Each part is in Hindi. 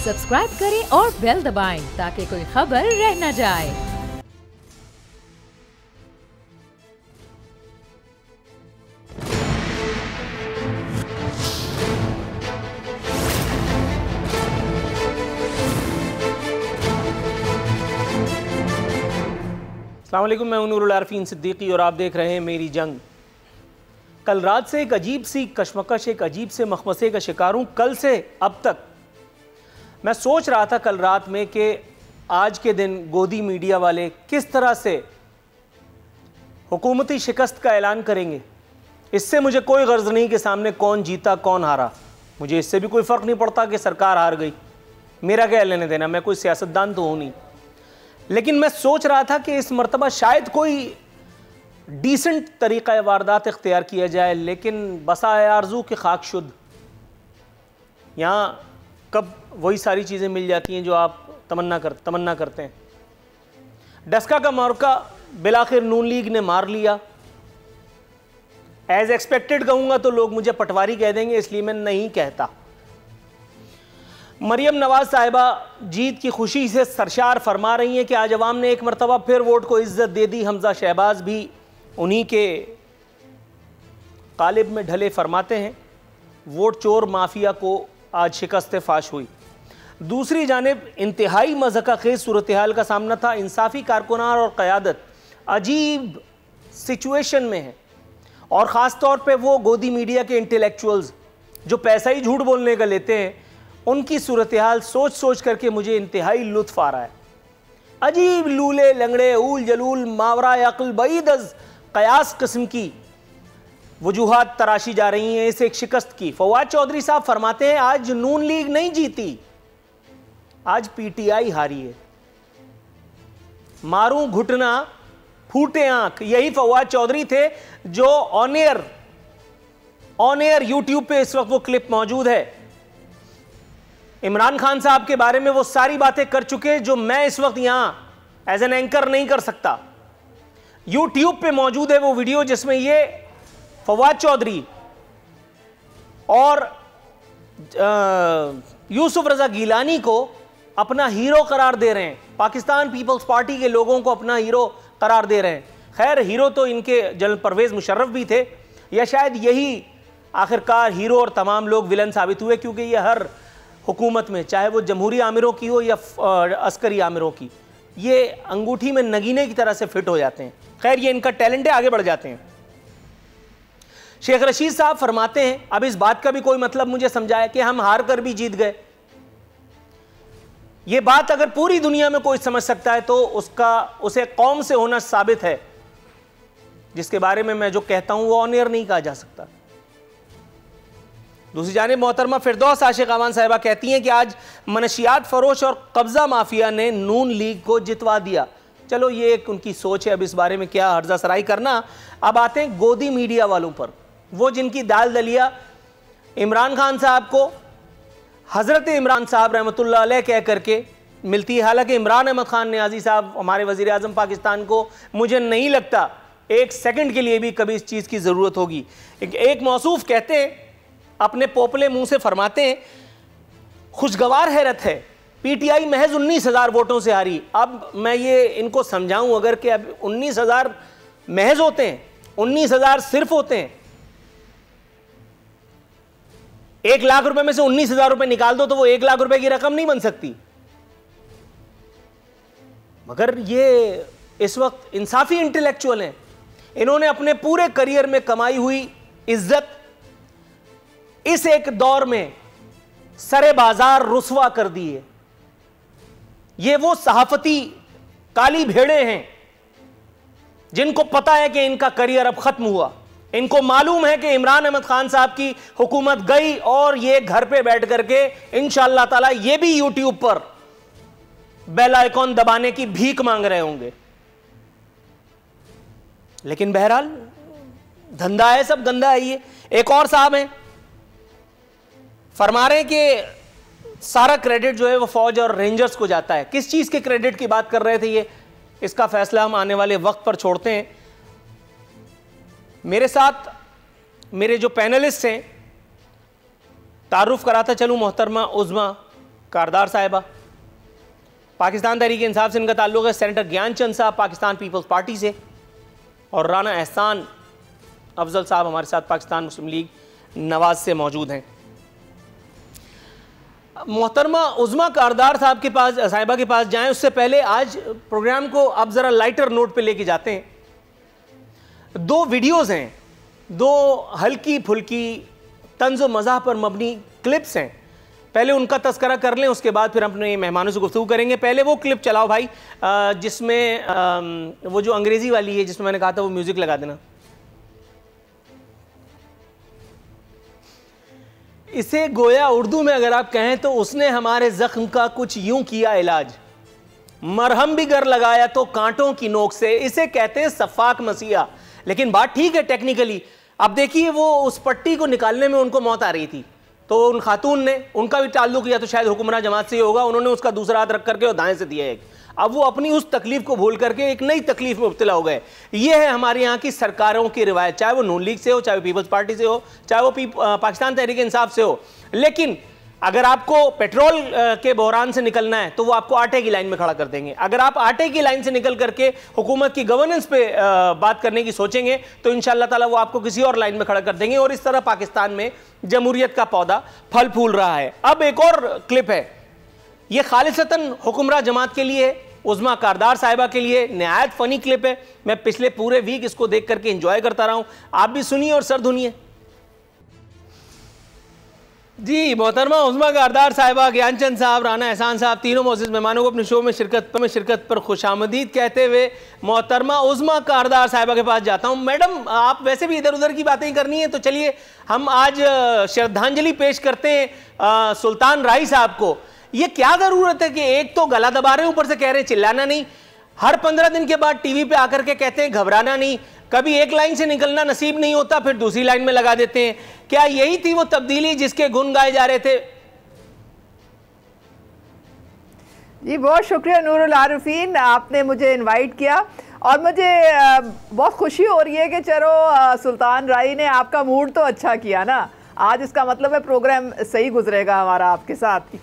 सब्सक्राइब करें और बेल दबाएं ताकि कोई खबर रह न जाए। अस्सलाम वालेकुम, मैं नूरुल आरफीन सिद्दीकी और आप देख रहे हैं मेरी जंग। कल रात से एक अजीब सी कशमकश, एक अजीब से मखमसे का शिकार हूँ। कल से अब तक मैं सोच रहा था कल रात में कि आज के दिन गोदी मीडिया वाले किस तरह से हुकूमती शिकस्त का ऐलान करेंगे। इससे मुझे कोई गर्ज नहीं कि सामने कौन जीता कौन हारा, मुझे इससे भी कोई फ़र्क नहीं पड़ता कि सरकार हार गई, मेरा क्या लेने देना, मैं कोई सियासतदान तो हूँ नहीं। लेकिन मैं सोच रहा था कि इस मर्तबा शायद कोई डिसेंट तरीक़ा वारदात इख्तियार किया जाए, लेकिन बसा आरज़ू के खाक शुद्ध। यहाँ कब वही सारी चीज़ें मिल जाती हैं जो आप तमन्ना करते हैं। डस्का का मौका बिलाखिर नून लीग ने मार लिया। एज एक्सपेक्टेड कहूँगा तो लोग मुझे पटवारी कह देंगे, इसलिए मैं नहीं कहता। मरियम नवाज साहिबा जीत की खुशी से सरशार फरमा रही हैं कि आज अवाम ने एक मरतबा फिर वोट को इज्जत दे दी। हमजा शहबाज भी उन्हीं के कालिब में ढले फरमाते हैं वोट चोर माफिया को आज शिकस्त फाश हुई। दूसरी जानिब इंतहाई मज़हका खेज सूरत हाल का सामना था। इंसाफी कारकुनान और क़यादत अजीब सिचुएशन में है, और ख़ास तौर पे वो गोदी मीडिया के इंटेलेक्चुअल्स जो पैसा ही झूठ बोलने का लेते हैं, उनकी सूरत हाल सोच सोच करके मुझे इंतहाई लुत्फ़ आ रहा है। अजीब लूले लंगड़े ऊल जलूल मावरा अक्ल बईद अज़ क़यास किस्म की वजूहात तराशी जा रही हैं इस एक शिकस्त की। फवाद चौधरी साहब फरमाते हैं आज नून लीग नहीं जीती, आज पीटीआई हारी है। मारूं घुटना फूटे आंख, यही फवाद चौधरी थे जो ऑन एयर यूट्यूब पे इस वक्त वो क्लिप मौजूद है। इमरान खान साहब के बारे में वो सारी बातें कर चुके जो मैं इस वक्त यहां एज एन एंकर नहीं कर सकता। यूट्यूब पे मौजूद है वो वीडियो जिसमें ये फवाद चौधरी और यूसुफ रजा गिलानी को अपना हीरो करार दे रहे हैं, पाकिस्तान पीपल्स पार्टी के लोगों को अपना हीरो करार दे रहे हैं। खैर हीरो तो इनके जनरल परवेज मुशर्रफ भी थे, या शायद यही आखिरकार हीरो और तमाम लोग विलन साबित हुए, क्योंकि ये हर हुकूमत में, चाहे वो जमहूरी आमिरों की हो या अस्करी आमिरों की, ये अंगूठी में नगीने की तरह से फिट हो जाते हैं। खैर ये इनका टैलेंट है, आगे बढ़ जाते हैं। शेख रशीद साहब फरमाते हैं अब इस बात का भी कोई मतलब मुझे समझाए कि हम हार कर भी जीत गए। ये बात अगर पूरी दुनिया में कोई समझ सकता है तो उसे कौम से होना साबित है, जिसके बारे में मैं जो कहता हूं वो ऑन एयर नहीं कहा जा सकता। दूसरी जानिब मोहतरमा फिरदौस आशिक अमान साहिबा कहती हैं कि आज मनशियात फरोश और कब्जा माफिया ने नून लीग को जितवा दिया। चलो ये एक उनकी सोच है, अब इस बारे में क्या हर्जा सराई करना। अब आते हैं गोदी मीडिया वालों पर, वो जिनकी दाल दलिया इमरान खान साहब को हज़रत इमरान साहब रहमतुल्लाह अलैह कह करके मिलती है। हालांकि इमरान अहमद खान नियाज़ी साहब हमारे वज़ीर आज़म पाकिस्तान को मुझे नहीं लगता एक सेकंड के लिए भी कभी इस चीज़ की ज़रूरत होगी। एक मौसूफ कहते हैं, अपने पोपले मुंह से फरमाते हैं, खुशगवार हैरत है पीटीआई महज 19,000 वोटों से हारी। अब मैं ये इनको समझाऊं अगर कि अब 19,000 महज होते हैं, 19,000 सिर्फ होते हैं, 1 लाख रुपए में से 19,000 रुपए निकाल दो तो वो 1 लाख रुपए की रकम नहीं बन सकती। मगर ये इस वक्त इंसाफी इंटेलेक्चुअल हैं, इन्होंने अपने पूरे करियर में कमाई हुई इज्जत इस एक दौर में सरे बाजार रुसवा कर दी है। ये वो सहाफती काली भेड़े हैं जिनको पता है कि इनका करियर अब खत्म हुआ। इनको मालूम है कि इमरान अहमद खान साहब की हुकूमत गई और ये घर पे बैठ करके इंशाअल्लाह ताला ये भी यूट्यूब पर बेल आइकॉन दबाने की भीख मांग रहे होंगे। लेकिन बहरहाल धंधा है, सब गंदा है। ये एक और साहब हैं, फरमा रहे हैं कि सारा क्रेडिट जो है वो फौज और रेंजर्स को जाता है। किस चीज़ के क्रेडिट की बात कर रहे थे ये, इसका फैसला हम आने वाले वक्त पर छोड़ते हैं। मेरे साथ मेरे जो पैनलिस्ट हैं, तारुफ कराता चलूँ मोहतरमा उज़मा कारदार साहिबा, पाकिस्तान तहरीक इंसाफ से इनका ताल्लुक़ है, सेनेटर ज्ञानचंद साहब पाकिस्तान पीपल्स पार्टी से, और राना एहसान अफजल साहब हमारे साथ पाकिस्तान मुस्लिम लीग नवाज से मौजूद हैं। मोहतरमा उज़मा कारदार साहब के पास, साहिबा के पास जाएं उससे पहले आज प्रोग्राम को अब ज़रा लाइटर नोट पे लेके जाते हैं। 2 वीडियोज़ हैं, 2 हल्की फुल्की तंज़ व मज़ाह पर मबनी क्लिप्स हैं। पहले उनका तस्करा कर लें, उसके बाद फिर अपने मेहमानों से गुफ्तगू करेंगे। पहले वो क्लिप चलाओ भाई, जिसमें वो जो अंग्रेज़ी वाली है जिसमें मैंने कहा था वो म्यूज़िक लगा देना। इसे गोया उर्दू में अगर आप कहें तो उसने हमारे जख्म का कुछ यूं किया इलाज, मरहम भी गर लगाया तो कांटों की नोक से, इसे कहते हैं सफाक मसीहा। लेकिन बात ठीक है टेक्निकली। अब देखिए वो उस पट्टी को निकालने में उनको मौत आ रही थी, तो उन खातून ने, उनका भी ताल्लुक या तो शायद हुक्मरान जमात से ही होगा, उन्होंने उसका दूसरा हाथ रख करके और दाएं से दिया एक। अब वो अपनी उस तकलीफ को भूल करके एक नई तकलीफ में मुब्तला हो गए। ये है हमारे यहाँ की सरकारों की रिवायत, चाहे वो नून लीग से हो, चाहे वो पीपल्स पार्टी से हो, चाहे वो पाकिस्तान तहरीक इंसाफ से हो। लेकिन अगर आपको पेट्रोल के बहरान से निकलना है तो वो आपको आटे की लाइन में खड़ा कर देंगे। अगर आप आटे की लाइन से निकल करके हुकूमत की गवर्नेंस पे बात करने की सोचेंगे तो इंशाअल्लाह ताला वो आपको किसी और लाइन में खड़ा कर देंगे। और इस तरह पाकिस्तान में जमहूरियत का पौधा फल फूल रहा है। अब एक और क्लिप है, ये खालिसतन हुक्मरान जमात के लिए, उज़मा कारदार साहिबा के लिए नहायत फ़नी क्लिप है। मैं पिछले पूरे वीक इसको देख करके एंजॉय करता रहा हूँ, आप भी सुनिए और सर धुनिए। जी मोहतरमा उज़मा कारदार साहिबा, ज्ञानचंद साहब, राना एहसान साहब, तीनों मोअज़्ज़िज़ मेहमानों को अपने शो में शिरकत पर खुशामदीद कहते हुए मोहतरमा उज़मा कारदार साहिबा के पास जाता हूँ। मैडम आप वैसे भी इधर उधर की बातें ही करनी है, तो चलिए हम आज श्रद्धांजलि पेश करते हैं सुल्तान राई साहब को। ये क्या ज़रूरत है कि एक तो गला दबा रहे हैं, ऊपर से कह रहे हैं चिल्लाना नहीं, हर 15 दिन के बाद टीवी पे आकर के कहते हैं घबराना नहीं, कभी एक लाइन से निकलना नसीब नहीं होता फिर दूसरी लाइन में लगा देते हैं। क्या यही थी वो तब्दीली जिसके गुण गाए जा रहे थे? जी बहुत शुक्रिया नूरुल आरिफीन, आपने मुझे इनवाइट किया और मुझे बहुत खुशी हो रही है कि चलो सुल्तान राई ने आपका मूड तो अच्छा किया ना आज। इसका मतलब है प्रोग्राम सही गुजरेगा हमारा आपके साथ।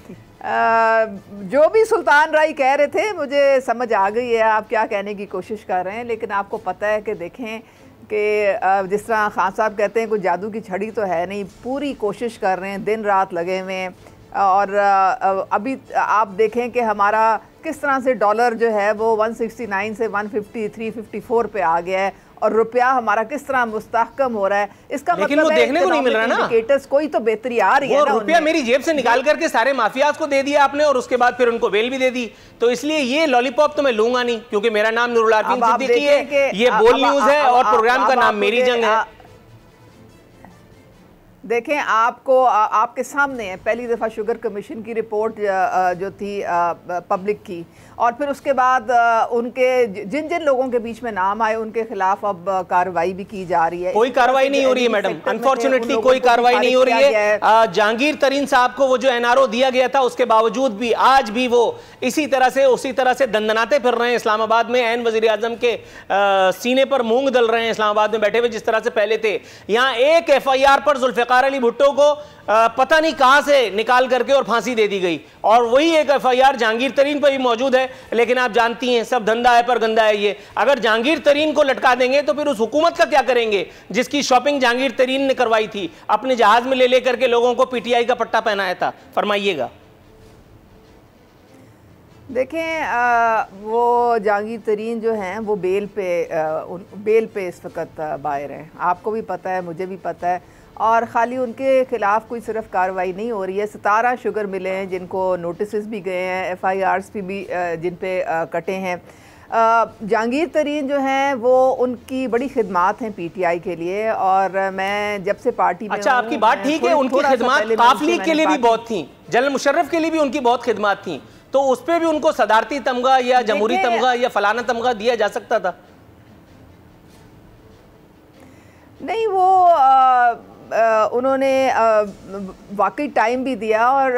जो भी सुल्तान राई कह रहे थे मुझे समझ आ गई है आप क्या कहने की कोशिश कर रहे हैं। लेकिन आपको पता है कि देखें कि जिस तरह खान साहब कहते हैं कोई जादू की छड़ी तो है नहीं, पूरी कोशिश कर रहे हैं, दिन रात लगे हुए हैं। और अभी आप देखें कि हमारा किस तरह से डॉलर जो है वो 169 से 150 354 पे आ गया है और रुपया हमारा किस तरह मुस्तहकम हो रहा है। इसका लेकिन मतलब वो देखने को नहीं मिल रहा ना, इंडिकेटर्स कोई तो बेहतरी आ रही है ना। रुपया मेरी जेब से निकाल करके सारे माफियाज को दे दिया आपने और उसके बाद फिर उनको बेल भी दे दी, तो इसलिए ये लॉलीपॉप तो मैं लूंगा नहीं, क्योंकि मेरा नाम नूरुल आरिफीन सिद्दीकी है, ये बोल न्यूज है और प्रोग्राम का नाम मेरी जंग है। देखें आपको आपके सामने है पहली दफ़ा शुगर कमीशन की रिपोर्ट जो थी पब्लिक की, और फिर उसके बाद उनके जिन जिन लोगों के बीच में नाम आए उनके खिलाफ अब कार्रवाई भी की जा रही है। कोई कार्रवाई नहीं हो रही है मैडम, अनफॉर्चुनेटली कोई कार्रवाई नहीं हो रही है। जहांगीर तरीन साहब को वो जो एनआरओ दिया गया था उसके बावजूद भी आज भी वो उसी तरह से दंदनाते फिर रहे हैं इस्लामाबाद में, एन वजीर आजम के सीने पर मूंग दल रहे हैं इस्लामाबाद में बैठे हुए जिस तरह से पहले थे। यहाँ एक FIR पर जुल्फ़िकार अली भुट्टो को पता नहीं कहां से निकाल करके और फांसी दे दी गई, और वही एक FIR जहांगीर तरीन पर भी मौजूद है। लेकिन आप जानती हैं सब धंधा है पर गंदा है ये। अगर जहांगीर तरीन को लटका देंगे तो फिर उस हुकूमत का क्या करेंगे जिसकी शॉपिंग जहांगीर तरीन ने करवाई थी, अपने जहाज में ले करके लोगों को PTI का पट्टा पहनाया था। फरमाइएगा। देखें वो जहांगीर तरीन जो हैं वो बेल पे इस वक्त बाहर हैं, आपको भी पता है मुझे भी पता है। और ख़ाली उनके ख़िलाफ़ कोई सिर्फ कार्रवाई नहीं हो रही है, 17 शुगर मिले हैं जिनको नोटिस भी गए हैं, FIRs भी जिन पे कटे हैं। जहांगीर तरीन जो हैं वो उनकी बड़ी खिदमात हैं PTI के लिए, और मैं जब से पार्टी में अच्छा आपकी बात ठीक है, उनकी खिदमात काफ लीग के लिए भी बहुत थी, जनरल मुशर्रफ के लिए भी उनकी बहुत खिदमात थी, तो उस पर भी उनको सदारती तमगा या जमहूरी तमगा या फलाना तमगा दिया जा सकता था। नहीं वो उन्होंने वाकई टाइम भी दिया, और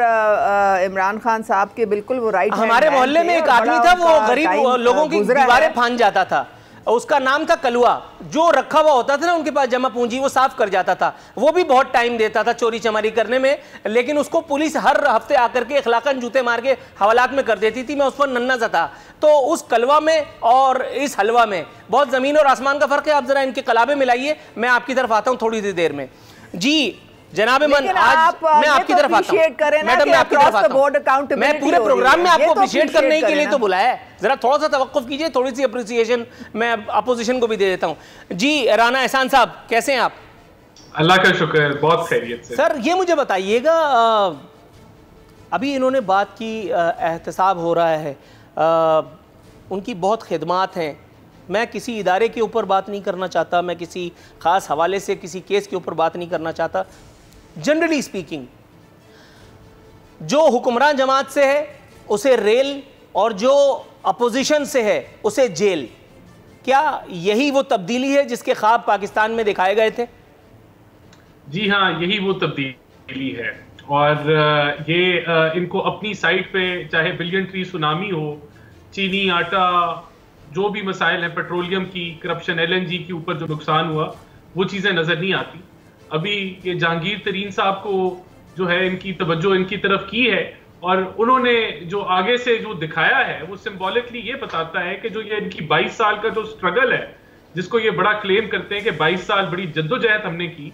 इमरान खान साहब के बिल्कुल वो राइट। हमारे मोहल्ले में एक आदमी था वो गरीब लोगों की दीवारें फांद जाता था, उसका नाम था कलुआ, जो रखा हुआ होता था ना उनके पास जमा पूंजी, वो साफ कर जाता था। वो भी बहुत टाइम देता था चोरी चमारी करने में, लेकिन उसको पुलिस हर हफ्ते आकर के इखलाकन जूते मार के हवालात में कर देती थी। मैं उस पर नन्ना सा था। तो उस कलवा में और इस हलवा में बहुत ज़मीन और आसमान का फ़र्क है। आप ज़रा इनके कलाबे मिलाइए, मैं आपकी तरफ आता हूँ थोड़ी देर में। जी जनाब मन, आज मैं आपकी तरफ आता हूँ मैडम, मैं आपकी तरफ आता हूँ। मैं पूरे प्रोग्राम में आपको अप्रिशिएट करने के लिए तो बुलाया है, जरा थोड़ा सा तवक्कुफ कीजिए, थोड़ी सी अप्रिसिएशन मैं अपोजिशन को भी दे देता हूँ। जी राना एहसान साहब, कैसे हैं आप? अल्लाह का शुक्र, बहुत खैरियत से। सर ये मुझे बताइएगा, अभी इन्होंने बात की एहतसाब हो रहा है, उनकी बहुत खिदमात हैं। मैं किसी इदारे के ऊपर बात नहीं करना चाहता, मैं किसी ख़ास हवाले से किसी केस के ऊपर बात नहीं करना चाहता। जनरली स्पीकिंग, जो हुक्मरान जमात से है उसे रेल और जो अपोजिशन से है उसे जेल, क्या यही वो तब्दीली है जिसके ख्वाब पाकिस्तान में दिखाए गए थे? जी हाँ, यही वो तब्दीली है। और ये इनको अपनी साइड पे चाहे बिलियन ट्री सुनामी हो, चीनी आटा, जो भी मसाइल हैं, पेट्रोलियम की करप्शन, LNG के ऊपर जो नुकसान हुआ, वो चीज़ें नज़र नहीं आती। अभी ये जहांगीर तरीन साहब को जो है इनकी तवज्जो इनकी तरफ की है, और उन्होंने जो आगे से जो दिखाया है वो सिंबॉलिकली ये बताता है कि जो ये इनकी 22 साल का जो स्ट्रगल है, जिसको ये बड़ा क्लेम करते हैं कि 22 साल बड़ी जद्दोजहद हमने की,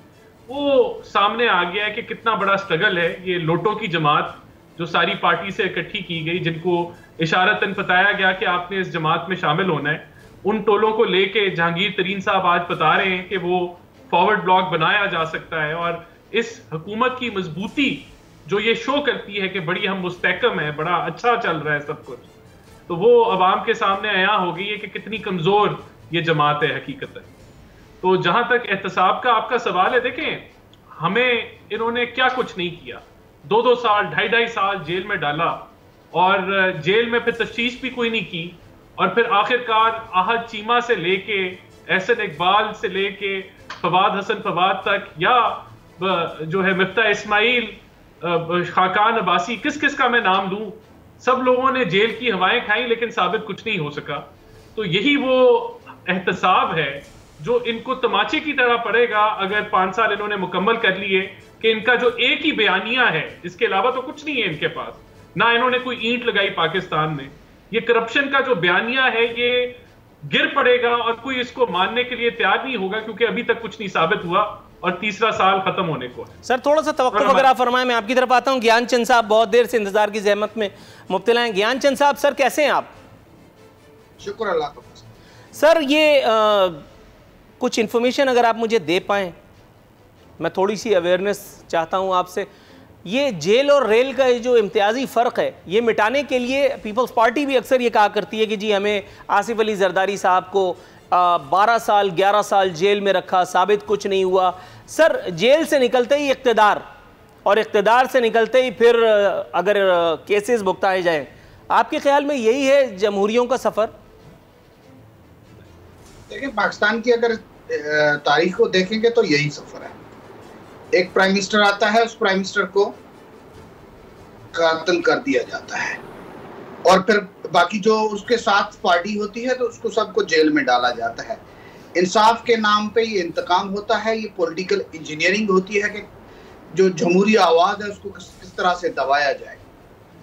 वो सामने आ गया है कि कितना बड़ा स्ट्रगल है। ये लोटो की जमात जो सारी पार्टी से इकट्ठी की गई, जिनको इशारतन बताया गया कि आपने इस जमात में शामिल होना है, उन टोलों को लेके जहांगीर तरीन साहब आज बता रहे हैं कि वो फॉरवर्ड ब्लॉक बनाया जा सकता है। और इस हुकूमत की मजबूती जो ये शो करती है कि बड़ी हम मुस्तहकम है, बड़ा अच्छा चल रहा है सब कुछ, तो वो अवाम के सामने आया हो गई है कि कितनी कमजोर ये जमात है हकीकत है। तो जहां तक एहतसाब का आपका सवाल है, देखें हमें इन्होंने क्या कुछ नहीं किया। 2-2 साल, 2.5 साल जेल में डाला, और जेल में फिर तफ्तीश भी कोई नहीं की, और फिर आखिरकार आहद चीमा से लेके एहसन इकबाल से लेके फवाद हसन फवाद तक, या जो है मिफ्ता इस्माइल, खाकान अब्बासी, किस किस का मैं नाम लूं, सब लोगों ने जेल की हवाएं खाई, लेकिन साबित कुछ नहीं हो सका। तो यही वो एहतसाब है जो इनको तमाचे की तरह पड़ेगा अगर 5 साल इन्होंने मुकम्मल कर लिए, कि इनका जो एक ही बयानिया है, इसके अलावा तो कुछ नहीं है इनके पास, ना इन्होंने कोई ईंट लगाई पाकिस्तान में। ये करप्शन का जो बयानिया है ये गिर पड़ेगा, और कोई इसको मानने के लिए तैयार नहीं होगा, क्योंकि अभी तक कुछ नहीं साबित हुआ और तीसरा साल खत्म होने को है। सर थोड़ा सा तवक्कुफ अगर आप फरमाएं, मैं आपकी तरफ आता हूं। ज्ञान चंद साहब बहुत देर से इंतजार की जहमत में मुब्तला हैं। ज्ञान चंद साहब सर कैसे हैं आप? शुक्र अल्लाह का। सर ये कुछ इन्फॉर्मेशन अगर आप मुझे दे पाएं, मैं थोड़ी सी अवेयरनेस चाहता हूं आपसे। ये जेल और रेल का ये जो इम्तियाजी फ़र्क है, ये मिटाने के लिए पीपल्स पार्टी भी अक्सर ये कहा करती है कि जी हमें आसिफ अली जरदारी साहब को 12 साल 11 साल जेल में रखा, साबित कुछ नहीं हुआ। सर जेल से निकलते ही इक़्तिदार, और इक़्तिदार से निकलते ही फिर अगर केसेस भुगताए जाएं, आपके ख्याल में यही है जमहूरियों का सफ़र? देखिए, पाकिस्तान की अगर तारीख को देखेंगे तो यही सफ़र है। एक प्राइम मिनिस्टर आता है, उस प्राइम मिनिस्टर को कत्ल कर दिया जाता है, और फिर बाकी जो उसके साथ पार्टी होती है तो उसको सबको जेल में डाला जाता है। इंसाफ के नाम पे ये इंतकाम होता है, ये पॉलिटिकल इंजीनियरिंग होती है कि जो जमहूरी आवाज़ है उसको किस तरह से दबाया जाए।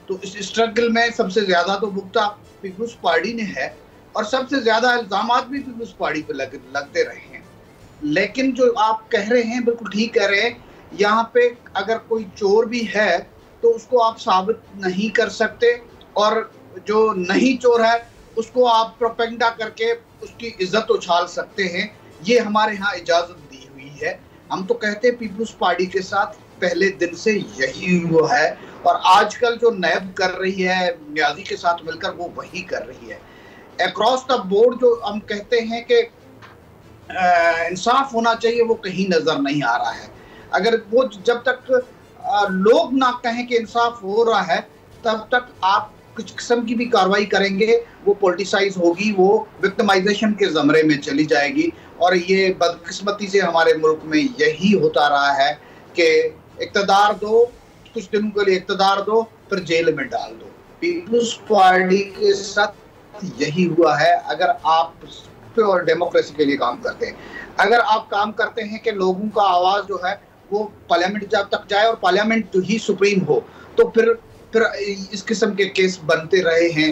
तो इस स्ट्रगल में सबसे ज़्यादा तो भुगता पीपल्स पार्टी ने है, और सबसे ज़्यादा इल्ज़ामात भी पीपल्स पार्टी पे लगते रहे हैं। लेकिन जो आप कह रहे हैं बिल्कुल ठीक कह रहे हैं, यहाँ पे अगर कोई चोर भी है तो उसको आप साबित नहीं कर सकते, और जो नहीं चोर है उसको आप प्रोपेगेंडा करके उसकी इज्जत उछाल सकते हैं। ये हमारे यहाँ इजाज़त दी हुई है। हम तो कहते हैं पीपल्स पार्टी के साथ पहले दिन से यही वो है, और आजकल जो नैब कर रही है न्याजी के साथ मिलकर, वो वही कर रही है। अक्रॉस द बोर्ड जो हम कहते हैं कि इंसाफ होना चाहिए, वो कहीं नजर नहीं आ रहा है। अगर वो जब तक लोग ना कहें कि इंसाफ हो रहा है, तब तक आप कुछ किस्म की भी कार्रवाई करेंगे वो पॉलिटिसाइज होगी, वो विक्टिमाइजेशन के ज़मरे में चली जाएगी। और ये बदकिस्मती से हमारे मुल्क में यही होता रहा है कि इक़्तिदार दो, कुछ दिनों के लिए इक़्तिदार दो, फिर जेल में डाल दो। पीपल्स पार्टी के साथ यही हुआ है। अगर आप पे और डेमोक्रेसी के लिए काम करते हैं। अगर आप काम करते हैं कि लोगों का आवाज जो है वो पार्लियामेंट जब तक जाए और पार्लियामेंट ही सुप्रीम हो, तो फिर इस किस्म के केस बनते रहे हैं।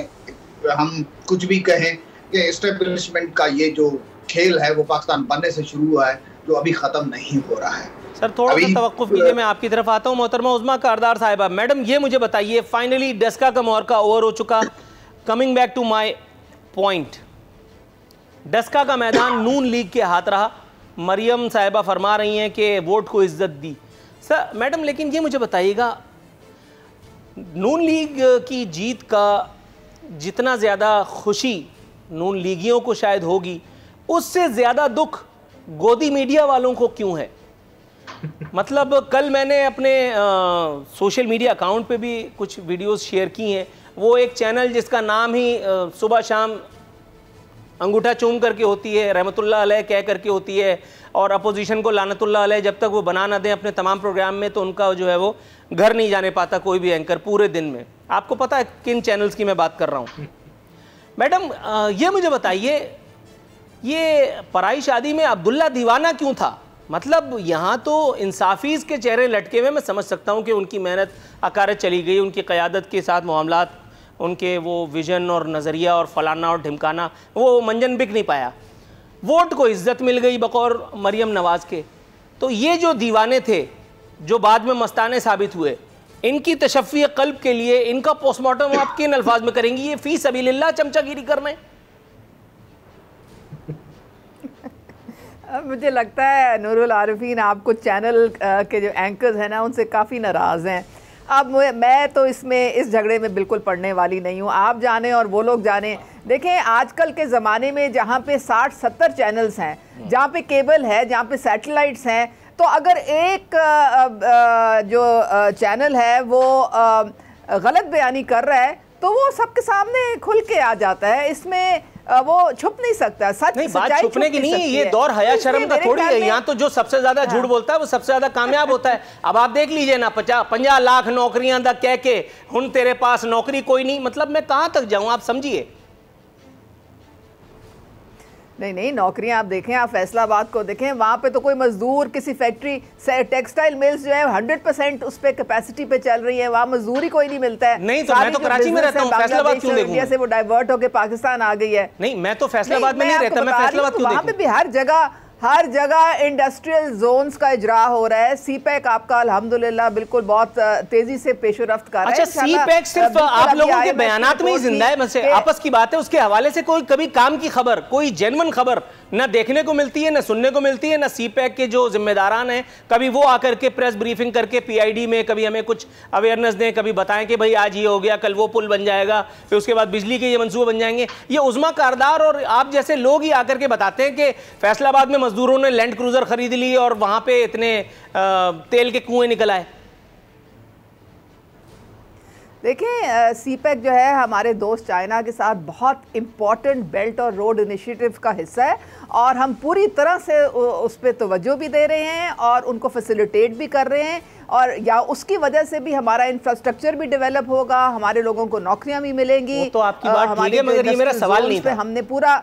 हम कुछ भी कहें कि एस्टेब्लिशमेंट का ये जो खेल है वो पाकिस्तान बनने से शुरू हुआ है, जो अभी खत्म नहीं हो रहा है। सर थोड़ा सा तवक्कुफ कीजिए, मैं आपकी तरफ आता हूँ। मोहतरमा उज़्मा कारदार साहिबा, मैडम ये मुझे बताइए, फाइनली डस्का का मुहर्का ओवर हो चुका। Coming back to my point, डस्का का मैदान नून लीग के हाथ रहा। मरियम साहिबा फरमा रही हैं कि वोट को इज्जत दी। सर मैडम लेकिन ये मुझे बताइएगा, नून लीग की जीत का जितना ज़्यादा खुशी नून लीगियों को शायद होगी, उससे ज़्यादा दुख गोदी मीडिया वालों को क्यों है? मतलब कल मैंने अपने सोशल मीडिया अकाउंट पे भी कुछ वीडियोस शेयर की हैं। वो एक चैनल जिसका नाम ही सुबह शाम अंगूठा चूम करके होती है, रहमतुल्लाह अलैह कह करके होती है, और अपोजिशन को लानतुल्लाह अलैह, जब तक वो बना ना दें अपने तमाम प्रोग्राम में तो उनका जो है वो घर नहीं जाने पाता कोई भी एंकर पूरे दिन में। आपको पता है किन चैनल्स की मैं बात कर रहा हूँ। मैडम ये मुझे बताइए, ये पराई शादी में अब्दुल्ला दीवाना क्यों था? मतलब यहाँ तो इंसाफीज़ के चेहरे लटके हुए, मैं समझ सकता हूँ कि उनकी मेहनत अकारत चली गई, उनकी क़यादत के साथ मामलात, उनके वो विज़न और नज़रिया और फलाना और ढिमकाना, वो मंजन बिक नहीं पाया। वोट को इज़्ज़त मिल गई बकौर मरियम नवाज़ के। तो ये जो दीवाने थे जो बाद में मस्ताने साबित हुए, इनकी तशफ़ी क़ल्ब के लिए इनका पोस्टमार्टम आप किन अल्फाज में करेंगी? ये फ़ी सबीलिल्लाह चमचागिरी कर रहे हैं। मुझे लगता है नूरुल आरिफीन, आपको चैनल के जो एंकर्स हैं ना उनसे काफ़ी नाराज़ हैं। अब मैं तो इस झगड़े में बिल्कुल पड़ने वाली नहीं हूँ, आप जाने और वो लोग जाने। देखें आजकल के ज़माने में जहाँ पे 60-70 चैनल्स हैं, जहाँ पे केबल है, जहाँ पे सैटेलाइट्स हैं, तो अगर एक जो चैनल है वो गलत बयानी कर रहा है तो वो सबके सामने खुल के आ जाता है, इसमें वो छुप नहीं सकता। सच नहीं, बात छुपने की नहीं है, ये दौर हया शर्म का थोड़ी है। यहाँ तो जो सबसे ज्यादा झूठ बोलता है वो सबसे ज्यादा कामयाब होता है। अब आप देख लीजिए ना, 50 लाख नौकरियां दा कह के हुन तेरे पास नौकरी कोई नहीं, मतलब मैं कहां तक जाऊं आप समझिए। नहीं, नौकरियां आप देखें, आप फैसलाबाद को देखें, वहाँ पे तो कोई मजदूर किसी फैक्ट्री से, टेक्सटाइल मिल्स जो है 100% उस पे कैपेसिटी पे चल रही है, वहाँ मजदूरी कोई नहीं मिलता है। नहीं तो मैं तो कराची में रहता हूँ, फैसलाबाद क्यों देखूं? इंडिया से वो डाइवर्ट होकर पाकिस्तान आ गई है। नहीं मैं तो फैसलाबाद में नहीं रहता, मैं फैसलाबाद क्यों देखूं? वहाँ पे भी हर जगह इंडस्ट्रियल जोन्स का इजरा हो रहा है। सीपैक आपका अल्हम्दुलिल्लाह बिल्कुल बहुत तेजी से पेशरफ्त कर रहा है। अच्छा, सीपैक सिर्फ आप लोगों के बयानात में ही जिंदा है, वैसे आपस की बात है, उसके हवाले से कोई कभी काम की खबर, कोई जेन्युइन खबर न देखने को मिलती है, न सुनने को मिलती है। न सीपैक के जो जिम्मेदारान हैं कभी वो आकर के प्रेस ब्रीफिंग करके पीआईडी में कभी हमें कुछ अवेयरनेस दें, कभी बताएं कि भाई आज ये हो गया, कल वो पुल बन जाएगा, फिर उसके बाद बिजली के ये मंसूबे बन जाएंगे। ये उज़्मा कारदार और आप जैसे लोग ही आकर के बताते हैं कि फैसलाबाद में मजदूरों ने लैंड क्रूजर खरीद ली और वहां पे इतने तेल के कुएं निकल आए। देखिए सीपैक जो है हमारे दोस्त चाइना के साथ बहुत इम्पॉर्टेंट बेल्ट और रोड इनिशिएटिव का हिस्सा है, और हम पूरी तरह से उस पर तवज्जो भी दे रहे हैं और उनको फैसिलिटेट भी कर रहे हैं, और या उसकी वजह से भी हमारा इंफ्रास्ट्रक्चर भी डेवलप होगा, हमारे लोगों को नौकरियां भी मिलेंगी। तो आपकी बात ठीक है, मगर ये मेरा सवाल नहीं था। हमने पूरा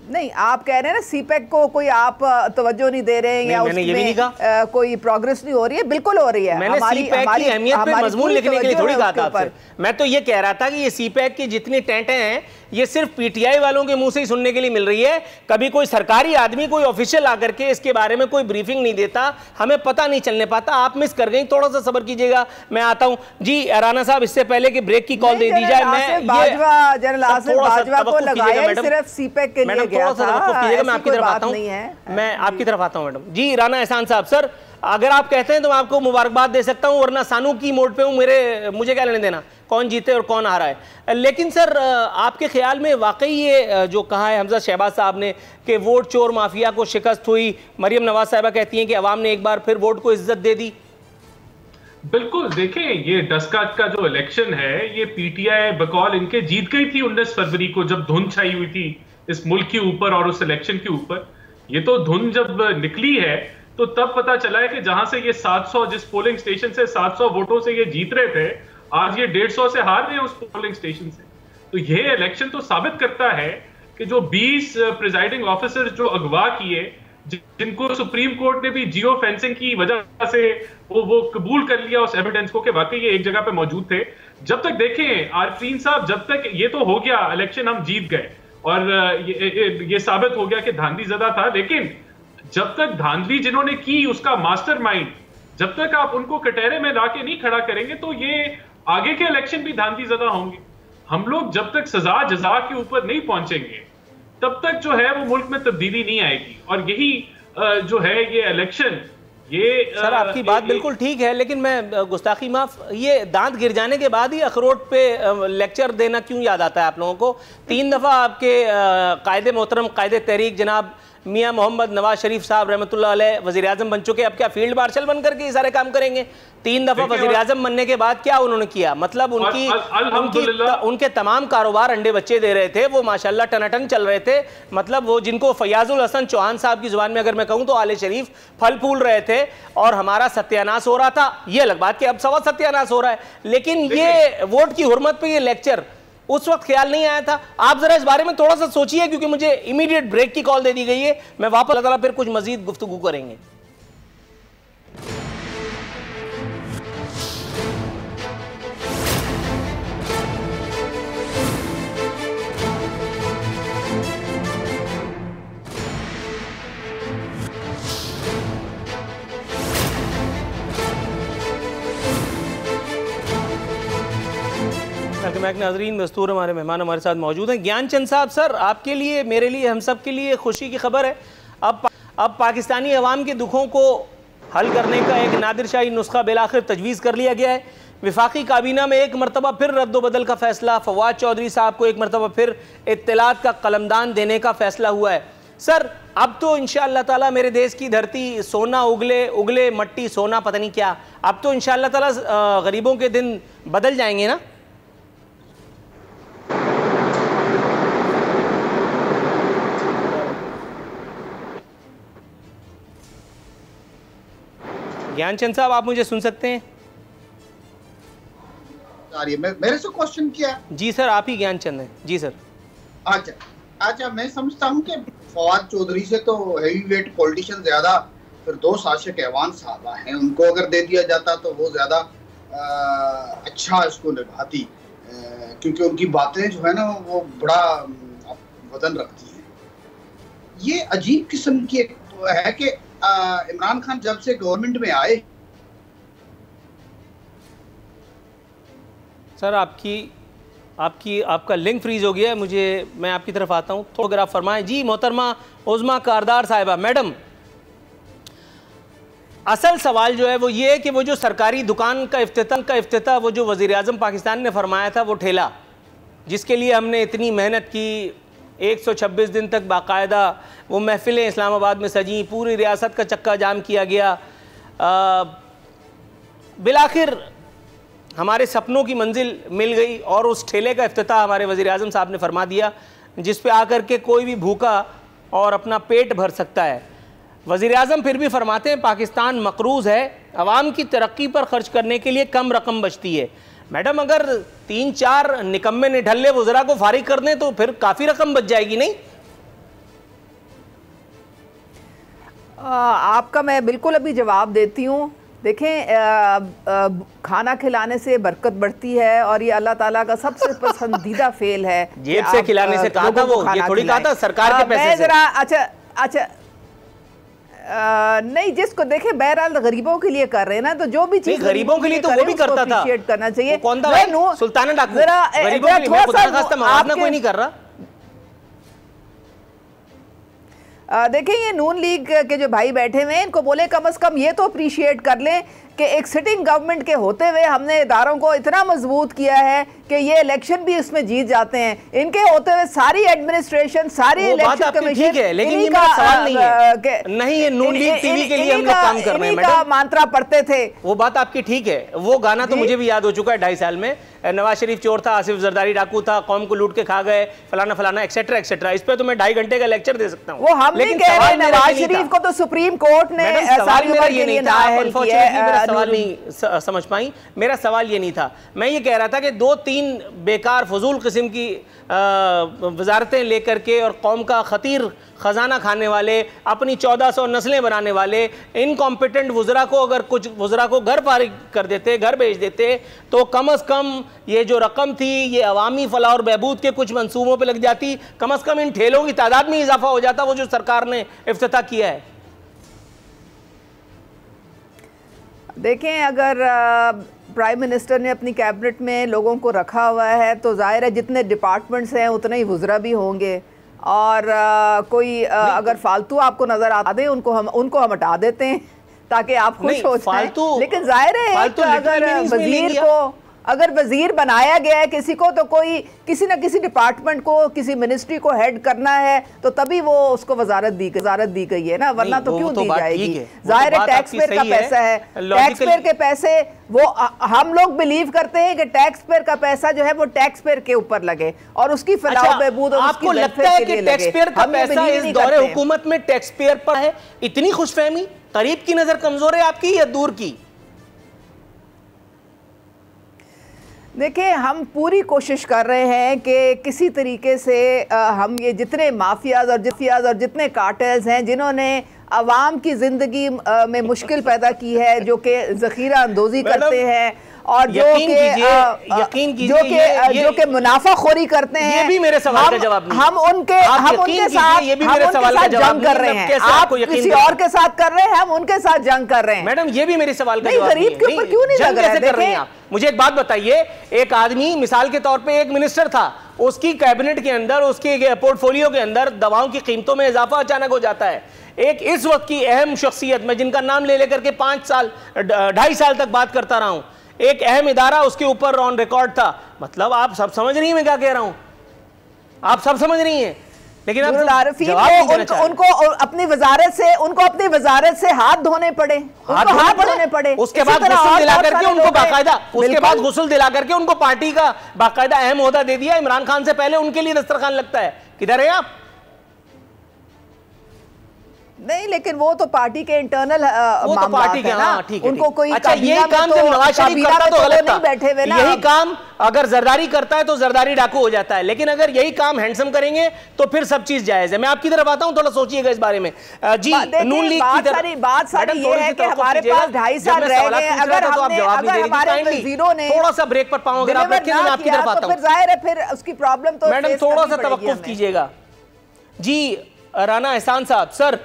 नहीं, आप कह रहे हैं ना सीपैक को कोई आप तवज्जो नहीं दे रहे हैं या उसमें कोई प्रोग्रेस नहीं हो रही है। बिल्कुल हो रही है। मैंने सीपैक की अहमियत पे मजमून लिखने के लिए थोड़ी कहा था आपसे। मैं तो ये कह रहा था कि ये सीपैक की जितनी टेंटें हैं ये सिर्फ पीटीआई वालों के मुंह से ही सुनने के लिए मिल रही है। कभी कोई सरकारी आदमी, कोई ऑफिशियल आकर के इसके बारे में कोई ब्रीफिंग नहीं देता, हमें पता नहीं चलने पाता। आप मिस कर गई, थोड़ा सा सब्र कीजिएगा, मैं आता हूं। जी राना साहब, इससे पहले कि ब्रेक की कॉल दे दी जाए, मैं जनरल आसिफ बाजवा को लगाया सिर्फ सीपैक के लिए गया था। मैं आपकी तरफ आता हूं, मैं आपकी तरफ आता हूं मैडम। जी राना एहसान साहब, सर अगर आप कहते हैं तो मैं आपको मुबारकबाद दे सकता हूं, वरना सानू की मोड पे हूं, मुझे क्या लेने देना कौन जीते और कौन हारा है। लेकिन सर आपके ख्याल में वाकई ये जो कहा है हमजा शहबाज साहब ने कि वोट चोर माफिया को शिकस्त हुई, मरियम नवाज साहिबा कहती हैं कि अवाम ने एक बार फिर वोट को इज्जत दे दी? बिल्कुल, देखें ये डस्का का जो इलेक्शन है ये पीटीआई बकौल इनके जीत गई थी 19 फरवरी को, जब धुंध छाई हुई थी इस मुल्क के ऊपर और उस इलेक्शन के ऊपर। ये तो धुंध जब निकली है तो तब पता चला है कि जहां से ये 700, जिस पोलिंग स्टेशन से 700 वोटों से ये जीत रहे थे, आज ये 150 से हार रहे हैं उस पोलिंग स्टेशन से। तो ये इलेक्शन तो साबित करता है कि जो 20 प्रिजाइडिंग ऑफिसर जो अगवा किए, जिनको सुप्रीम कोर्ट ने भी जियो फेंसिंग की वजह से वो कबूल कर लिया उस एविडेंस को कि वाकई ये एक जगह पे मौजूद थे। जब तक देखें आरफरीन साहब, जब तक ये तो हो गया इलेक्शन हम जीत गए और ये साबित हो गया कि धांधली ज़दा था, लेकिन जब तक धांधली जिन्होंने की उसका मास्टरमाइंड, जब तक आप उनको कटहरे में लाके नहीं खड़ा करेंगे तो ये आगे के इलेक्शन भी धांधली ज़दा होंगे। हम लोग जब तक सजा जजा के ऊपर नहीं पहुंचेंगे तब तक जो है वो मुल्क में तब्दीली नहीं आएगी। और यही जो है ये इलेक्शन, ये सर आपकी बात बिल्कुल ठीक है, लेकिन मैं गुस्ताखी माफ, ये दांत गिर जाने के बाद ही अखरोट पे लेक्चर देना क्यों याद आता है आप लोगों को? 3 दफ़ा आपके कायदे मोहतरम कायदे तहरीक जनाब मियां मोहम्मद नवाज शरीफ साहब रहमतुल्लाह अलैह वज़ीर आज़म बन चुके, अब क्या फील्ड मार्शल बन करके ये सारे काम करेंगे? 3 दफ़ा वज़ीर आज़म बनने के बाद क्या उन्होंने किया? मतलब उनके तमाम कारोबार अंडे बच्चे दे रहे थे, वो माशाल्लाह टनाटन चल रहे थे। मतलब वो जिनको फयाजुल हसन चौहान साहब की जुबान में अगर मैं कहूँ तो आले शरीफ फल फूल रहे थे और हमारा सत्यानाश हो रहा था। ये अलग बात कि अब सवा सत्यानाश हो रहा है, लेकिन ये वोट की हुर्मत पे ये लेक्चर उस वक्त ख्याल नहीं आया था। आप जरा इस बारे में थोड़ा सा सोचिए, क्योंकि मुझे इमीडिएट ब्रेक की कॉल दे दी गई है। मैं वापस अल्लाह ताला फिर कुछ मजीद गुफ्तगू करेंगे। नाज़रीन, दस्तूर हमारे मेहमान हमारे साथ मौजूद हैं। ज्ञानचंद साहब, सर आपके लिए, मेरे लिए, हम सब के लिए खुशी की खबर है। अब पाकिस्तानी अवाम के दुखों को हल करने का एक नादिर शाही नुस्खा बिलाखिर तजवीज़ कर लिया गया है। वफाकी काबीना में एक मरतबा फिर रद्द-ओ-बदल का फ़ैसला, फवाद चौधरी साहब को एक मरतबा फिर इत्तलात का कलमदान देने का फ़ैसला हुआ है। सर अब तो इंशाअल्लाह ताला मेरे देश की धरती सोना उगले मट्टी सोना पता नहीं क्या, अब तो इंशाअल्लाह ताला गरीबों के दिन बदल जाएंगे ना? ज्ञानचंद साहब, आप मुझे सुन सकते हैं? मेरे से क्वेश्चन किया? जी सर, आप ही ज्ञानचंद हैं। जी सर। अच्छा, मैं समझता हूं कि फवाद चौधरी से तो हेवी वेट पॉलिटिशियन ज्यादा फिर 2 आशिक ऐवान साहबा हैं, उनको अगर दे दिया जाता तो वो ज्यादा अच्छा इसको निभाती, क्योंकि उनकी बातें जो है ना वो बड़ा वजन रखती हैं। ये अजीब किस्म की है कि इमरान खान जब से गवर्नमेंट में आए। सर आपका लिंक फ्रीज हो गया है, मैं आपकी तरफ आता हूँ, तो अगर आप फरमाएं। जी मोहतरमा उज़मा कारदार साहिबा, मैडम असल सवाल जो है वो ये है कि वो जो सरकारी दुकान का इफ्तिताह वो जो वज़ीर आज़म पाकिस्तान ने फरमाया था, वो ठेला जिसके लिए हमने इतनी मेहनत की, 126 दिन तक बाकायदा वो महफिलें इस्लामाबाद में सजी, पूरी रियासत का चक्का जाम किया गया, बिलाखिर हमारे सपनों की मंजिल मिल गई और उस ठेले का इफ्तिताह हमारे वज़ीर आज़म साहब ने फरमा दिया, जिस पे आकर के कोई भी भूखा और अपना पेट भर सकता है। वज़ीर आज़म फिर भी फरमाते हैं पाकिस्तान मकरूज़ है, अवाम की तरक्की पर ख़र्च करने के लिए कम रकम बचती है। मैडम अगर 3-4 निकम्मे निढल्ले वज़रा को फारिग कर दें तो फिर काफ़ी रकम बच जाएगी नहीं? आपका मैं बिल्कुल अभी जवाब देती हूँ। देखें, खाना खिलाने से बरकत बढ़ती है और ये अल्लाह ताला का सबसे पसंदीदा फेल है। जेब से खिलाने से कहा था वो, ये थोड़ी कहा था सरकार के पैसे से। अच्छा नहीं, जिसको देखे बहरहाल गरीबों के लिए कर रहे हैं ना, तो जो भी चीज गरीबों के लिए तो वो भी करता था, अप्रिशिएट करना चाहिए। कौन था भाई? सुल्तान डाकू गरीबों के लिए, खुदा ना खास्ता मुआवजा कोई नहीं कर रहा। देखिए, ये नून लीग के जो भाई बैठे हुए हैं, इनको बोले कम से कम ये तो अप्रिशिएट कर लें कि एक सिटिंग गवर्नमेंट के होते हुए हमने इदारों को इतना मजबूत किया है कि ये इलेक्शन भी इसमें जीत जाते हैं। इनके होते हुए सारी एडमिनिस्ट्रेशन, सारी इलेक्शन कमीशन, लेकिन ये मेरा सवाल नहीं है। नहीं, ये नून लीग टीवी के लिए हम लोग काम कर रहे हैं मैडम, मंत्रा पढ़ते थे। वो बात आपकी ठीक है, वो गाना तो मुझे भी याद हो चुका है 2.5 साल में। नवाज शरीफ चोर था, आसिफ जरदारी डाकू था, कौम को लूट के खा गए, फलाना फलाना एक्सेट्रा एक्सेट्रा। इस पे तो मैं 2.5 घंटे का लेक्चर दे सकता हूँ। वो हम नहीं कह रहे, नवाज शरीफ को तो सुप्रीम कोर्ट ने सवाल नहीं समझ पाई। मेरा सवाल ये नहीं था, मैं ये कह रहा था कि 2-3 बेकार फजूल किस्म की वजारतें लेकर के और कौम का खतीर ख़जाना खाने वाले, अपनी 1400 नस्लें बनाने वाले इनकॉम्पिटेंट वज़रा को अगर कुछ वज़रा को घर फारिग कर देते, घर भेज देते, तो कम अज़ कम ये जो रकम थी ये अवामी फलाह और बहबूद के कुछ मंसूबों पे लग जाती, कम अज़ कम इन ठेलों की तादाद में इजाफा हो जाता, वो जो सरकार ने इफ्तिताह किया है। देखें, अगर प्राइम मिनिस्टर ने अपनी कैबिनेट में लोगों को रखा हुआ है तो जाहिर है जितने डिपार्टमेंट्स हैं उतने ही वज़रा भी होंगे, और कोई अगर फालतू आपको नज़र आते हैं उनको हम हटा देते हैं ताकि आप खुश हो जाएं। लेकिन जाहिर है अगर वजीर बनाया गया है किसी को, तो कोई किसी न किसी डिपार्टमेंट को, किसी मिनिस्ट्री को हेड करना है, तो तभी वो उसको वजारत दी गई है ना, वरना तो क्यों दी जाएगी? जाहिर है टैक्स पेयर का पैसा है, टैक्स पेयर के पैसे वो हम लोग बिलीव करते हैं कि टैक्स पेयर का पैसा जो है वो टैक्स पेयर के ऊपर लगे और उसकी फलाह बहबूद और उसकी लगता है कि टैक्स पेयर का पैसा इस दौरे हुकूमत में टैक्स पेयर पर है? इतनी खुशफहमी, करीब की नजर कमजोर है आपकी या दूर की? देखिए, हम पूरी कोशिश कर रहे हैं कि किसी तरीके से हम ये जितने माफियाज और जितने कार्टेल्स हैं जिन्होंने आवाम की ज़िंदगी में मुश्किल पैदा की है, जो कि ज़ख़ीरा अंदोज़ी करते हैं और जो कि मुनाफाखोरी करते हैं, ये भी मेरे सवाल का जवाब नहीं। हम उनके साथ जंग कर रहे हैं। आप किसी और के साथ कर रहे हैं, हम उनके साथ जंग कर रहे हैं। मैडम, ये भी मेरे सवाल का जवाब नहीं। गरीब के ऊपर क्यों नहीं लग रहा है? कर रही हैं आप? मुझे एक बात बताइए, एक आदमी मिसाल के तौर पे एक मिनिस्टर था, उसकी कैबिनेट के अंदर, उसके पोर्टफोलियो के अंदर दवाओं की कीमतों में इजाफा अचानक हो जाता है। एक इस वक्त की अहम शख्सियत, मैं जिनका नाम ले लेकर के 2.5 साल तक बात करता रहा हूं, एक अहम इदारा उसके ऊपर ऑन रिकॉर्ड था। मतलब आप सब समझ रही हैं मैं क्या कह रहा हूं? आप सब समझ रही हैं, लेकिन आप उनको अपनी वजारत से हाथ धोने पड़े, उसके बाद गुस्ल दिला करके उनको बाकायदा, उनको पार्टी का बाकायदा अहम ओहदा दे दिया। इमरान खान से पहले उनके लिए दस्तरखान लगता है। किधर है आप? नहीं, लेकिन वो तो पार्टी के इंटरनल मामलात है ना, उनको कोई अच्छा, यही काम जब नवाज शरीफ करता तो गलत था। बैठे हुए ना, यही काम अगर जरदारी करता है तो जरदारी डाकू हो जाता है, लेकिन अगर यही काम हैंडसम करेंगे तो फिर सब चीज जायज है। मैं आपकी तरफ आता हूं, थोड़ा सोचिएगा इस बारे में। जी, नून लीग की बात सारी ये है कि हमारे पास 2.5 साल रह गए, अगर हमारे वज़ीरों ने थोड़ा सा ब्रेक पर पाऊं अगर आप रखें, मैं आपकी तरफ आता हूं। फिर जाहिर है फिर उसकी प्रॉब्लम तो मैडम थोड़ा सा तवक्कुफ कीजिएगा। जी, राना एहसान साहब, सर,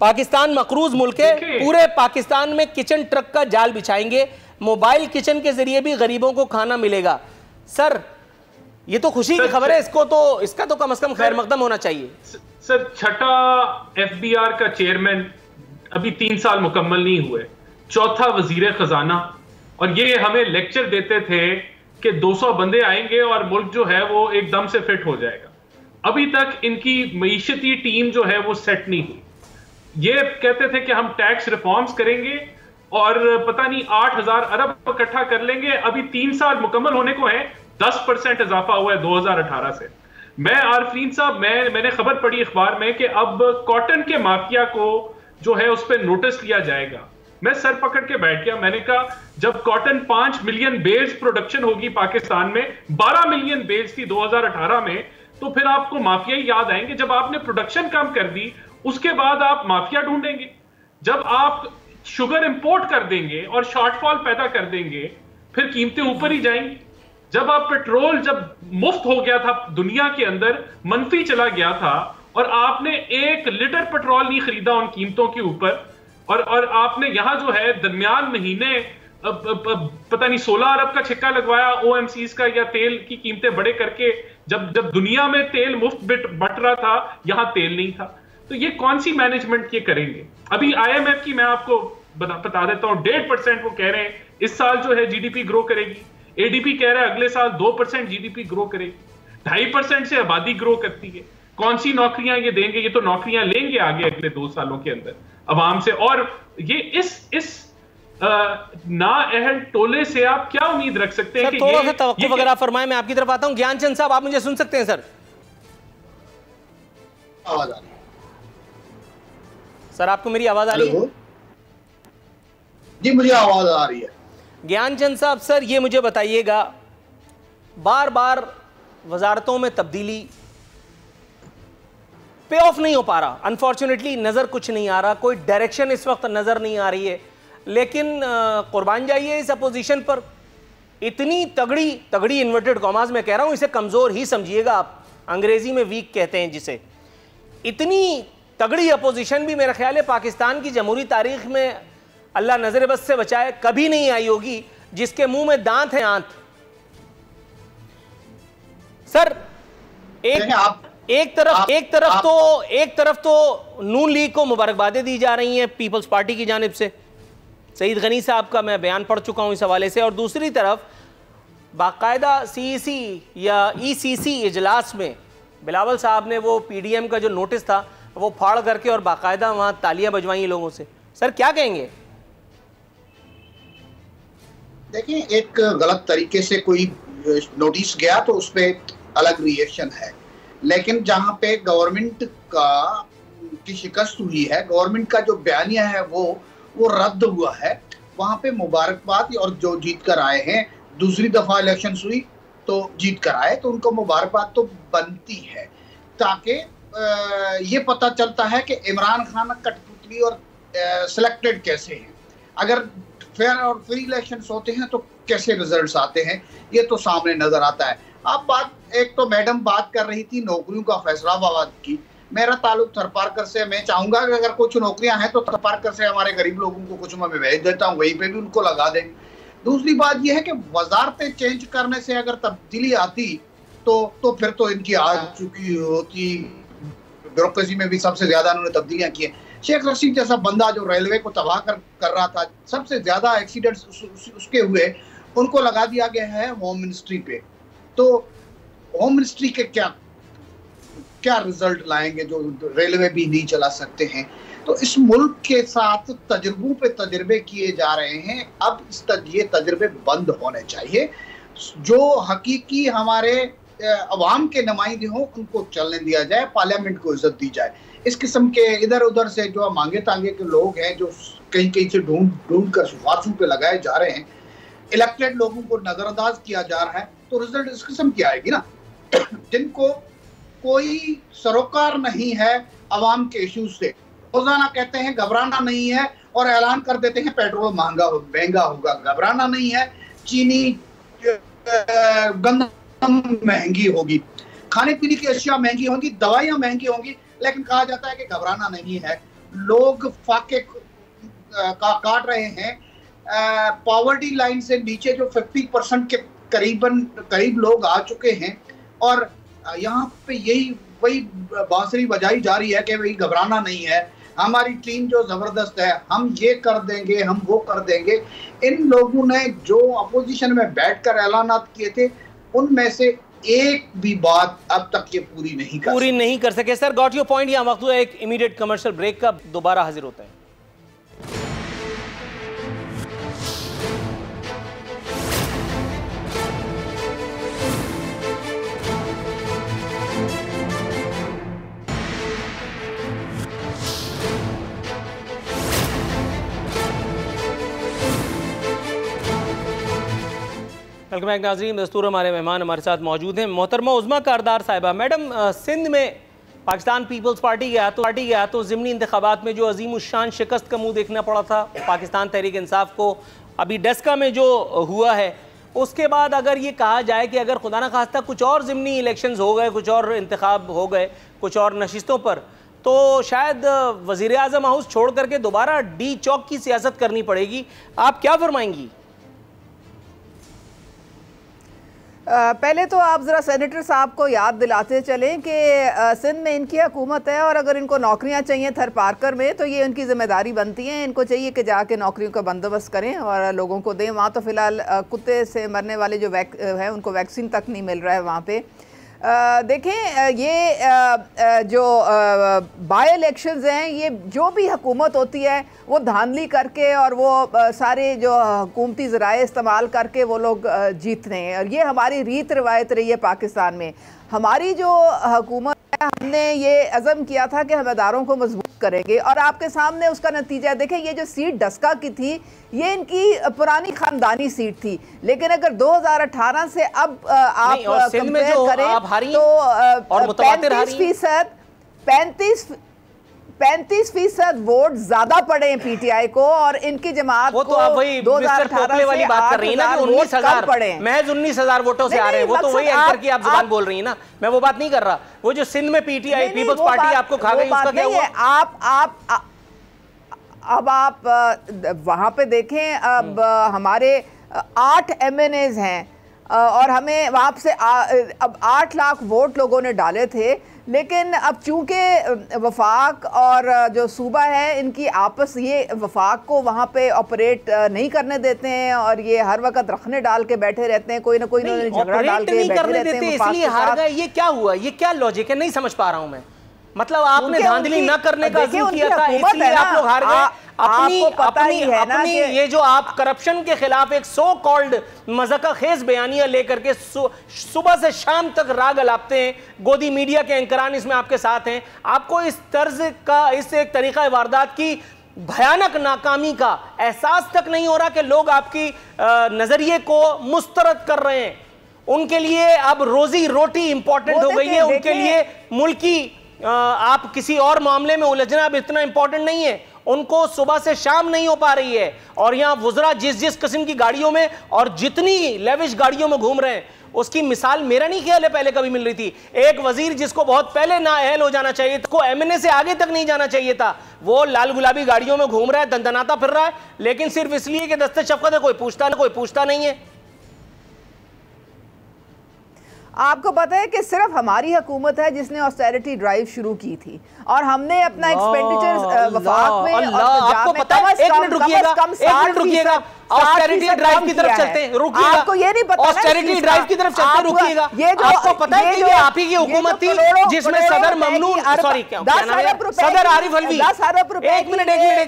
पाकिस्तान मकरूज मुल्क है, पूरे पाकिस्तान में किचन ट्रक का जाल बिछाएंगे, मोबाइल किचन के जरिए भी गरीबों को खाना मिलेगा। सर, ये तो खुशी की खबर है, इसका तो कम से कम खैर मकदम होना चाहिए। सर, छठा FBR का चेयरमैन अभी 3 साल मुकम्मल नहीं हुए, चौथा वजीर खजाना, और ये हमें लेक्चर देते थे कि 200 बंदे आएंगे और मुल्क जो है वो एकदम से फिट हो जाएगा। अभी तक इनकी मईशती टीम जो है वो सेट नहीं हुई। ये कहते थे कि हम टैक्स रिफॉर्म्स करेंगे और पता नहीं 8,000 अरब इकट्ठा कर लेंगे। अभी 3 साल मुकम्मल होने को है, 10% इजाफा हुआ है 2018 से। मैं आरफरीन साहब, मैंने खबर पढ़ी अखबार में कि अब कॉटन के माफिया को जो है उस पर नोटिस लिया जाएगा। मैं सर पकड़ के बैठ गया। मैंने कहा, जब कॉटन 5 मिलियन बेल्स प्रोडक्शन होगी पाकिस्तान में, 12 मिलियन बेल्स थी 2018 में, तो फिर आपको माफिया ही याद आएंगे। जब आपने प्रोडक्शन कम कर दी, उसके बाद आप माफिया ढूंढेंगे। जब आप शुगर इंपोर्ट कर देंगे और शॉर्टफॉल पैदा कर देंगे, फिर कीमतें ऊपर ही जाएंगी। जब आप पेट्रोल जब मुफ्त हो गया था, दुनिया के अंदर मनफी चला गया था, और आपने 1 लीटर पेट्रोल नहीं खरीदा उन कीमतों के ऊपर, और आपने यहां जो है दरमियान महीने पता नहीं 16 अरब का छिक्का लगवाया OMCs का, या तेल की कीमतें बड़े करके। जब दुनिया में तेल मुफ्त बट रहा था, यहां तेल नहीं था। तो ये कौन सी मैनेजमेंट ये करेंगे? अभी IMF की मैं आपको बता देता हूं, 1.5% वो कह रहे हैं इस साल जो है GDP ग्रो करेगी। ADP कह रहा है अगले साल 2% GDP ग्रो करेगी। 2.5% से आबादी ग्रो करती है। कौन सी नौकरियां ये देंगे? ये तो नौकरियां लेंगे आगे अगले 2 सालों के अंदर अवाम से। और ये इस नाअहल टोले से आप क्या उम्मीद रख सकते हैं? थोड़ा सा तवक्कुफ अगर आप फरमाएं, मैं आपकी तरफ आता हूं। ज्ञानचंद साहब, आप मुझे सुन सकते हैं? सर, आवाज आ रही है? सर, आपको मेरी आवाज आ रही है? जी मुझे आवाज आ रही है। ज्ञानचंद साहब, सर ये मुझे बताइएगा, बार बार वजारतों में तब्दीली पे ऑफ नहीं हो पा रहा, अनफॉर्चुनेटली नज़र कुछ नहीं आ रहा, कोई डायरेक्शन इस वक्त नज़र नहीं आ रही है, लेकिन कुर्बान जाइए इस अपोजिशन पर। इतनी तगड़ी तगड़ी इन्वर्टेड कॉमास में कह रहा हूँ, इसे कमज़ोर ही समझिएगा आप, अंग्रेज़ी में वीक कहते हैं जिसे। इतनी तगड़ी अपोजिशन भी मेरा ख्याल है पाकिस्तान की जमहूरी तारीख में, अल्लाह नजर बस से बचाए, कभी नहीं आई होगी जिसके मुंह में दांत है आंत। सर एक तरफ तो नून लीग को मुबारकबादें दी जा रही हैं पीपल्स पार्टी की जानिब से, सईद गनी साहब का मैं बयान पढ़ चुका हूं इस हवाले से, और दूसरी तरफ बाकायदा CEC या ECC इजलास में बिलावल साहब ने वो PDM का जो नोटिस था वो फाड़ करके और बाकायदा वहां तालियां बजवाई लोगों से। सर क्या कहेंगे? देखिए, एक गलत तरीके से कोई नोटिस गया तो उस पर अलग रिएक्शन है, लेकिन जहां पे गवर्नमेंट की शिकस्त हुई है, गवर्नमेंट का जो बयानिया है वो रद्द हुआ है, वहां पे मुबारकबाद, और जो जीत कर आए हैं, दूसरी दफा इलेक्शन हुई तो जीत कर आए तो उनको मुबारकबाद तो बनती है, ताकि ये पता चलता है कि इमरान खान कठपुतली और सिलेक्टेड कैसे हैं। अगर फेयर और फ्री इलेक्शंस होते हैं तो कैसे रिजल्ट्स आते हैं, ये तो सामने नजर आता है। अब एक तो मैडम बात कर रही थी नौकरियों का फैसलाबाद की, मेरा ताल्लुक थरपारकर से, मैं चाहूंगा कि अगर कुछ नौकरियां हैं तो थरपारकर से हमारे गरीब लोगों को कुछ मैं भेज देता हूं, वहीं पे भी उनको लगा दें। दूसरी बात यह है कि वजारतें चेंज करने से अगर तब्दीली आती तो फिर तो इनकी आ चुकी होती, ब्यूरोक्रेसी में भी सबसे ज्यादा उन्होंने तब्दीलियां की हैं। शेख रशीद जैसा बंदा जो रेलवे को तबाह कर रहा था, सबसे ज्यादा एक्सीडेंट्स उसके हुए, उनको लगा दिया गया है होम मिनिस्ट्री पे। तो होम मिनिस्ट्री के क्या रिजल्ट लाएंगे जो रेलवे भी नहीं चला सकते हैं। तो इस मुल्क के साथ तजुर्बों पे तजुर्बे किए जा रहे हैं, अब ये तजुर्बे बंद होने चाहिए। जो हकीकी हमारे अवाम के नुमाइंदे हों उनको चलने दिया जाए, पार्लियामेंट को इज्जत दी जाए। इस किस्म के इधर उधर से जो मांगे तांगे के लोग हैं, जो कहीं से ढूंढ कर सिफारिशों पे लगाए जा रहे हैं, इलेक्टेड लोगों को नजरअंदाज किया जा रहा है, तो रिजल्ट इस किस्म की आएगी ना। जिनको कोई सरोकार नहीं है अवाम के इश्यूज से, रोजाना कहते हैं घबराना नहीं है और ऐलान कर देते हैं पेट्रोल महंगा होगा, घबराना नहीं है, चीनी गंदम महंगी होगी, खाने पीने की अशिया महंगी होंगी, दवाइयां महंगी होंगी, लेकिन कहा जाता है कि घबराना नहीं है। लोग फाके काट रहे हैं, पॉवर्टी लाइन से नीचे जो 50% के करीब लोग आ चुके हैं, और यहाँ पे वही बांसुरी बजाई जा रही है कि भाई घबराना नहीं है, हमारी टीम जो जबरदस्त है, हम ये कर देंगे, हम वो कर देंगे। इन लोगों ने जो अपोजिशन में बैठकर ऐलानात किए थे, उनमें से एक भी बात अब तक ये पूरी नहीं कर सके। Sir got your point. यहाँ वक्त हुआ एक इमीडिएट कमर्शियल ब्रेक का, दोबारा हाजिर होता है। वेलकम बैक नाज़रीन, दस्तूर हमारे मेहमान हमारे साथ मौजूद हैं। मोहतरमा उज़्मा कारदार साहिबा, मैडम सिंध में पाकिस्तान पीपल्स पार्टी गया तो ज़िमनी इंतखाबात में जो अजीम उशान शिकस्त का मुंह देखना पड़ा था पाकिस्तान तहरीक इंसाफ को, अभी डस्का में जो हुआ है, उसके बाद अगर ये कहा जाए कि अगर खुदा न खास्ता कुछ और ज़िमनी इलेक्शंस हो गए, कुछ और इंतखाब हो गए, कुछ और नशिस्तों पर, तो शायद वज़ीर आज़म हाउस छोड़ करके दोबारा डी चौक की सियासत करनी पड़ेगी। आप क्या फरमाएंगी? पहले तो आप ज़रा सेनेटर साहब को याद दिलाते चलें कि सिंध में इनकी हुकूमत है, और अगर इनको नौकरियां चाहिए थरपारकर में तो ये उनकी ज़िम्मेदारी बनती है। इनको चाहिए कि जाके नौकरियों का बंदोबस्त करें और लोगों को दें। वहाँ तो फ़िलहाल कुत्ते से मरने वाले जो हैं उनको वैक्सीन तक नहीं मिल रहा है वहाँ पे। देखें, ये जो बाई इलेक्शंस हैं, ये जो भी हुकूमत होती है वो धांधली करके और वो सारे जो हुकूमती ज़राए इस्तेमाल करके वो लोग जीतते हैं, और ये हमारी रीत रिवायत रही है पाकिस्तान में। हमारी जो हुकूमत है, हमने ये अज़म किया था कि हम इदारों को मजबूत करेंगे। और आपके सामने उसका नतीजा देखें, ये जो सीट डस्का की थी ये इनकी पुरानी खानदानी सीट थी, लेकिन अगर 2018 से अब आप कंपेयर करें तो 35% वोट ज्यादा पड़े हैं पीटीआई को, और इनकी जमात वो तो आप वही 2018 वाली बात कर रही है ना कि 19,000 महज 19,000 वोटों से आ रहे हैं। वो तो वही एंकर की आप जुबान बोल रही है ना, मैं वो बात नहीं कर रहा। वो जो सिंध में पीटीआई पीपल्स पार्टी आपको खा गई, उसका क्या हुआ? अब आप वहां पे देखें, अब हमारे 8 MNAs हैं और हमें वहाँ से अब 8 लाख वोट लोगों ने डाले थे, लेकिन अब चूंकि वफाक और जो सूबा है इनकी आपस, ये वफाक को वहाँ पे ऑपरेट नहीं करने देते हैं और ये हर वक्त रखने डाल के बैठे रहते हैं, कोई ना कोई झगड़ा डाल के बैठे रहते हैं, इसलिए हार गए। ये क्या हुआ? ये क्या लॉजिक है? नहीं समझ पा रहा हूँ मैं। मतलब आपने धांधली न करने का अज़्म किया था, इसलिए आप लोग हार गए। अपनी ये जो आप करप्शन के खिलाफ एक सो कॉल्ड मज़ाक़ खेज बयानियां लेकर के सुबह से शाम तक राग अलापते हैं, गोदी मीडिया के एंकरान इसमें आपके साथ हैं। आपको इस तर्ज का, इस एक तरीक़ा वारदात की भयानक नाकामी का एहसास तक नहीं हो रहा कि लोग आपकी नजरिए को मुस्तरद कर रहे हैं। उनके लिए अब रोजी रोटी इंपॉर्टेंट हो गई है, उनके लिए मुल्की आप किसी और मामले में उलझना अब इतना इंपॉर्टेंट नहीं है। उनको सुबह से शाम नहीं हो पा रही है, और यहां वुज़रा जिस किस्म की गाड़ियों में और जितनी लेविश गाड़ियों में घूम रहे हैं, उसकी मिसाल मेरा नहीं ख्याल है पहले कभी मिल रही थी। एक वजीर जिसको बहुत पहले नाअहल हो जाना चाहिए, को MNA से आगे तक नहीं जाना चाहिए था, वो लाल गुलाबी गाड़ियों में घूम रहा है, दंदनाता फिर रहा है, लेकिन सिर्फ इसलिए कि दस्ते शफ़क़त है, कोई पूछता नहीं है। आपको पता है कि सिर्फ हमारी हुकूमत है जिसने ऑस्टेरिटी ड्राइव शुरू की थी, और हमने अपना एक्सपेंडिचर वफाक में आपको पता है, एक मिनट रुकिएगा, ऑस्टेरिटी ड्राइव की तरफ चलते हैं, रुकिएगा। आपको ये नहीं पता, ऑस्टेरिटी ड्राइव की तरफ चलते हैं, रुकिएगा। आपको पता है कि ये आप ही की हुकूमत थी जिसमें सदर ममनून, सॉरी क्या नाम है, सदर आरिफ अलवी, 10 अरब रुपए, एक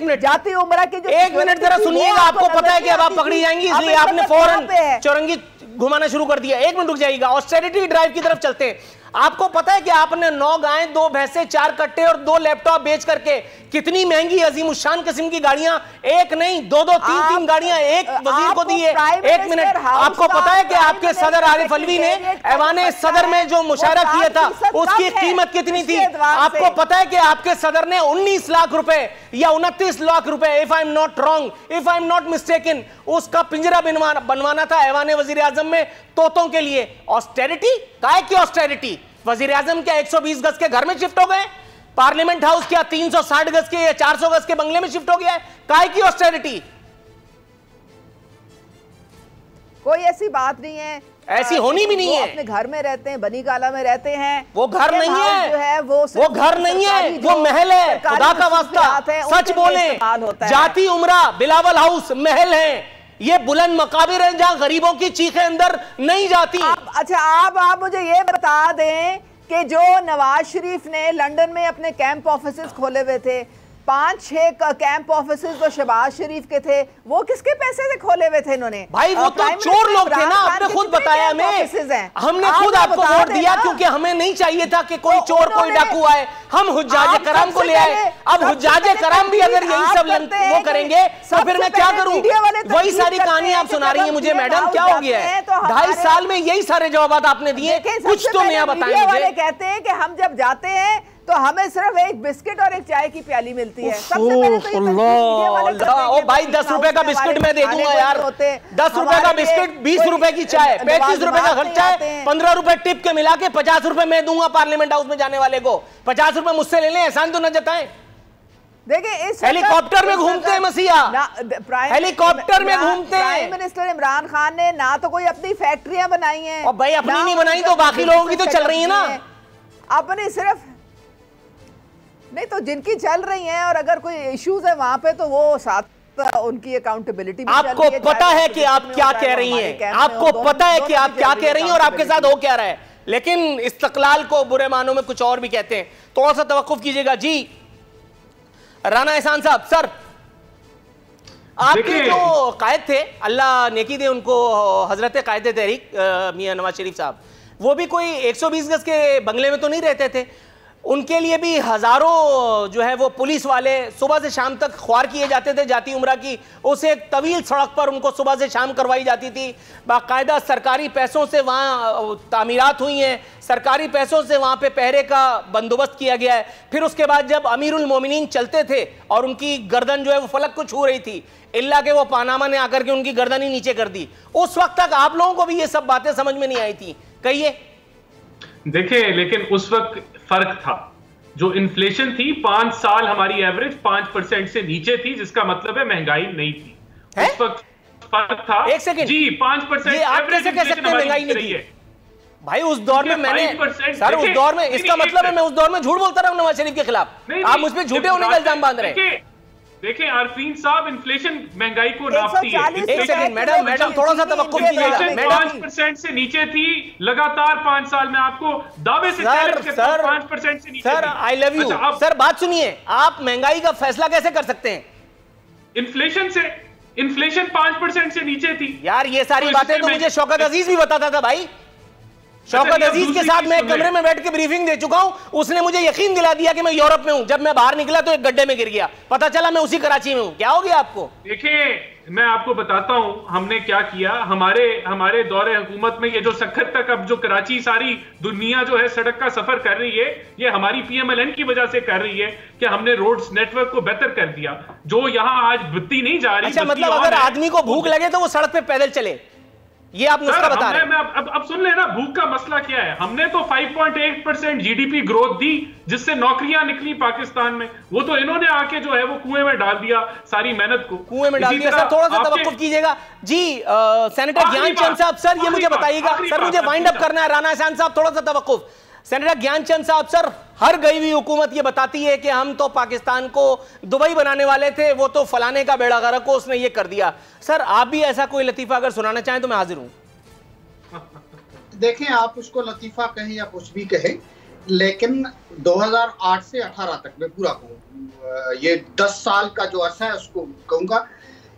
मिनट जाती उम्र की, एक मिनट जरा सुनिएगा। आपको पता है कि अब आप पकड़ी जाएंगी, इसलिए आपने फौरन चौरंगी घुमाना शुरू कर दिया। एक मिनट रुक जाइएगा, ऑस्टेरिटी ड्राइव की तरफ चलते हैं। आपको पता है कि आपने 9 गायें, 2 भैंसे, 4 कट्टे और 2 लैपटॉप बेच करके कितनी महंगी अजीमुशान किस्म की गाड़ियां, एक नहीं 2-2, 3-3 गाड़ियां एक वजीर को दी है। एक मिनट, आपको पता है कि आपके सदर आरिफ अलवी ने ऐवाने सदर में जो मुशायरा किया था उसकी कीमत कितनी थी? आपको पता है कि आपके सदर ने 19 लाख रुपए या 29 लाख रुपए, if I am not wrong, if I am not mistaken, उसका पिंजरा बनवाना था ऐवाने वजीर आजम में तोतों के लिए। ऑस्टेरिटी काय की ऑस्टेरिटी? वजीर आजम क्या 120 गज के घर में शिफ्ट हो गए? पार्लियामेंट हाउस क्या 360 गज के या 400 गज के बंगले में शिफ्ट हो गया है? काय की ऑस्टेरिटी? कोई ऐसी बात नहीं है, ऐसी होनी भी नहीं है। अपने घर में रहते हैं, बनी काला में रहते हैं। वो घर नहीं है, जो है वो घर नहीं है, वो महल है। खुदा का वास्ता सच बोले, जाती उमरा बिलावल हाउस महल है। ये बुलंद मकाबिर हैं जहां गरीबों की चीखें अंदर नहीं जाती। अच्छा, आप मुझे ये बता दें कि जो नवाज शरीफ ने लंदन में अपने कैंप ऑफिसेस खोले हुए थे, 5-6 कैंप ऑफिसेस तो शहबाज शरीफ के थे, वो किसके पैसे से खोले हुए थे इन्होंने? भाई वो तो चोर लोग थे ना, आपने खुद बताया हमें, हमने खुद आपको वोट दिया क्योंकि हमें नहीं चाहिए था कि कोई चोर कोई डाकू आए, हम हुज्जाज करम को ले आए। अब हुज्जाज करम भी अगर यही सब वो करेंगे तो फिर मैं क्या करूं? वही सारी कहानी आप सुना रही है मुझे मैडम, क्या हो गया है? 2.5 साल में यही सारे जवाब आपने दिए, कुछ तो नया बताएं मुझे। कहते हैं कि हम जब जाते हैं तो हमें सिर्फ एक बिस्किट और एक चाय की प्याली मिलती है। सबसे पहले तो ओ भाई 10 रुपए का बिस्किट मैं दे दूंगा यार, 10 रुपए का बिस्किट, 20 रुपए की चाय, 35 रुपए का खर्चा है, 15 रुपए टिप के मिला के 50 रुपए मैं दूंगा पार्लियामेंट हाउस में जाने वाले को। 50 रुपए मुझसे ले लें, एहसान तो न जताएं। देखिए इस हेलीकॉप्टर में घूमते हैं मसीहा, हेलीकॉप्टर में घूमते हैं। प्राइम मिनिस्टर इमरान खान ने ना तो कोई अपनी फैक्ट्रियां बनाई हैं, और भाई अपनी नहीं बनाई तो बाकी लोगों की तो चल रही है ना, अपनी सिर्फ नहीं तो जिनकी चल रही हैं। और अगर कोई इश्यूज है वहां पे तो वो साथ उनकी अकाउंटेबिलिटी भी आपको पता है कि आप क्या कह रही हैं, आपको पता है कि आप क्या कह रही हैं और आपके साथ हो क्या रहा है, लेकिन इस्तकलाल को बुरे मानों में कुछ और भी कहते हैं। थोड़ा सा तवक्कुफ कीजिएगा जी। राना एहसान साहब, सर आपके जो कायद थे, अल्लाह नेकी दे उनको, हजरत कायद तहरीक मियां नवाज शरीफ साहब, वो भी कोई 120 गज के बंगले में तो नहीं रहते थे। उनके लिए भी हजारों जो है वो पुलिस वाले सुबह से शाम तक ख्वार किए जाते थे जाती उम्रा की। उसे एक तवील सड़क पर उनको सुबह से शाम करवाई जाती थी। बाकायदा सरकारी पैसों से वहाँ तामीरात हुई हैं, सरकारी पैसों से वहाँ पे पहरे का बंदोबस्त किया गया है। फिर उसके बाद जब अमीरुल मोमिनीन चलते थे और उनकी गर्दन जो है वो फलक को छू रही थी, इल्ला के वो पानामा ने आकर के उनकी गर्दन ही नीचे कर दी। उस वक्त तक आप लोगों को भी ये सब बातें समझ में नहीं आई थी, कहिए। देखिए, लेकिन उस वक्त फर्क था। जो इन्फ्लेशन थी 5 साल हमारी एवरेज 5% से नीचे थी, जिसका मतलब है महंगाई नहीं थी। उस वक्त फर्क था। एक सेकंड जी, 5% आप कैसे कह सकते हैं महंगाई नहीं थी भाई? उस दौर में मैंने सर उस दौर में, इसका मतलब है मैं उस दौर में झूठ बोलता रहा हूं नवाज शरीफ के खिलाफ। आप मुझ पर झूठे होने का इल्जाम बांध रहे हैं। देखिए आरफीन साहब, इन्फ्लेशन महंगाई को नापती है। एक सेकंड मैडम थोड़ा सा तवक्कुफ कीजिएगा। 5% से नीचे थी लगातार 5 साल में, आपको दावे से सर 5% से नीचे। Sir I love you. Sir बात सुनिए, आप महंगाई का फैसला कैसे कर सकते हैं? इन्फ्लेशन 5% से नीचे थी यार। ये सारी बातें तो मुझे शौकत अजीज भी बताता था भाई। शौकत अजीज के साथ मैं कमरे में बैठ के ब्रीफिंग दे चुका हूं। उसने मुझे यकीन दिला दिया कि मैं यूरोप में हूं। जब मैं बाहर निकला तो एक गड्ढे में गिर गया, पता चला मैं उसी कराची में हूं। क्या हो गया आपको? देखिए, मैं आपको बताता हूं हमने क्या किया। हमारे दौरे हुकूमत में ये जो सखत तक अब जो कराची सारी दुनिया जो है सड़क का सफर कर रही है, ये हमारी PMLN की वजह से कर रही है कि हमने रोड्स नेटवर्क को बेहतर कर दिया। जो यहां आज बत्ती नहीं जा रही। अच्छा, मतलब अगर आदमी को भूख लगे तो वो सड़क पे पैदल चले, ये आप नुस्खा बता रहे हैं? अब सुन लेना, भूख का मसला क्या है। हमने तो 5.8% GDP ग्रोथ दी, जिससे नौकरियां निकली पाकिस्तान में। वो तो इन्होंने आके जो है वो कुएं में डाल दिया, सारी मेहनत को कुएं में डाल दिया। सर थोड़ा सा तवक्कुफ कीजिएगा जी। सेनेटर ज्ञानचंद साहब, सर ये मुझे बताइएगा। सर मुझे वाइंड अप करना है। राना एहसान साहब थोड़ा सा तवक्कुफ। सेनेटर ज्ञानचंद साहब, सर हर गई हुई हुकूमत ये बताती है कि हम तो पाकिस्तान को दुबई बनाने वाले थे, वो तो फलाने का बेड़ा गर्क को उसने ये कर दिया। सर आप भी ऐसा कोई लतीफा अगर सुनाना चाहें तो मैं हाजिर हूं। देखें, आप उसको लतीफा कहें या कुछ भी कहें, लेकिन 2008 से 18 तक मैं पूरा कहूँ, ये 10 साल का जो अर्सा है उसको कहूंगा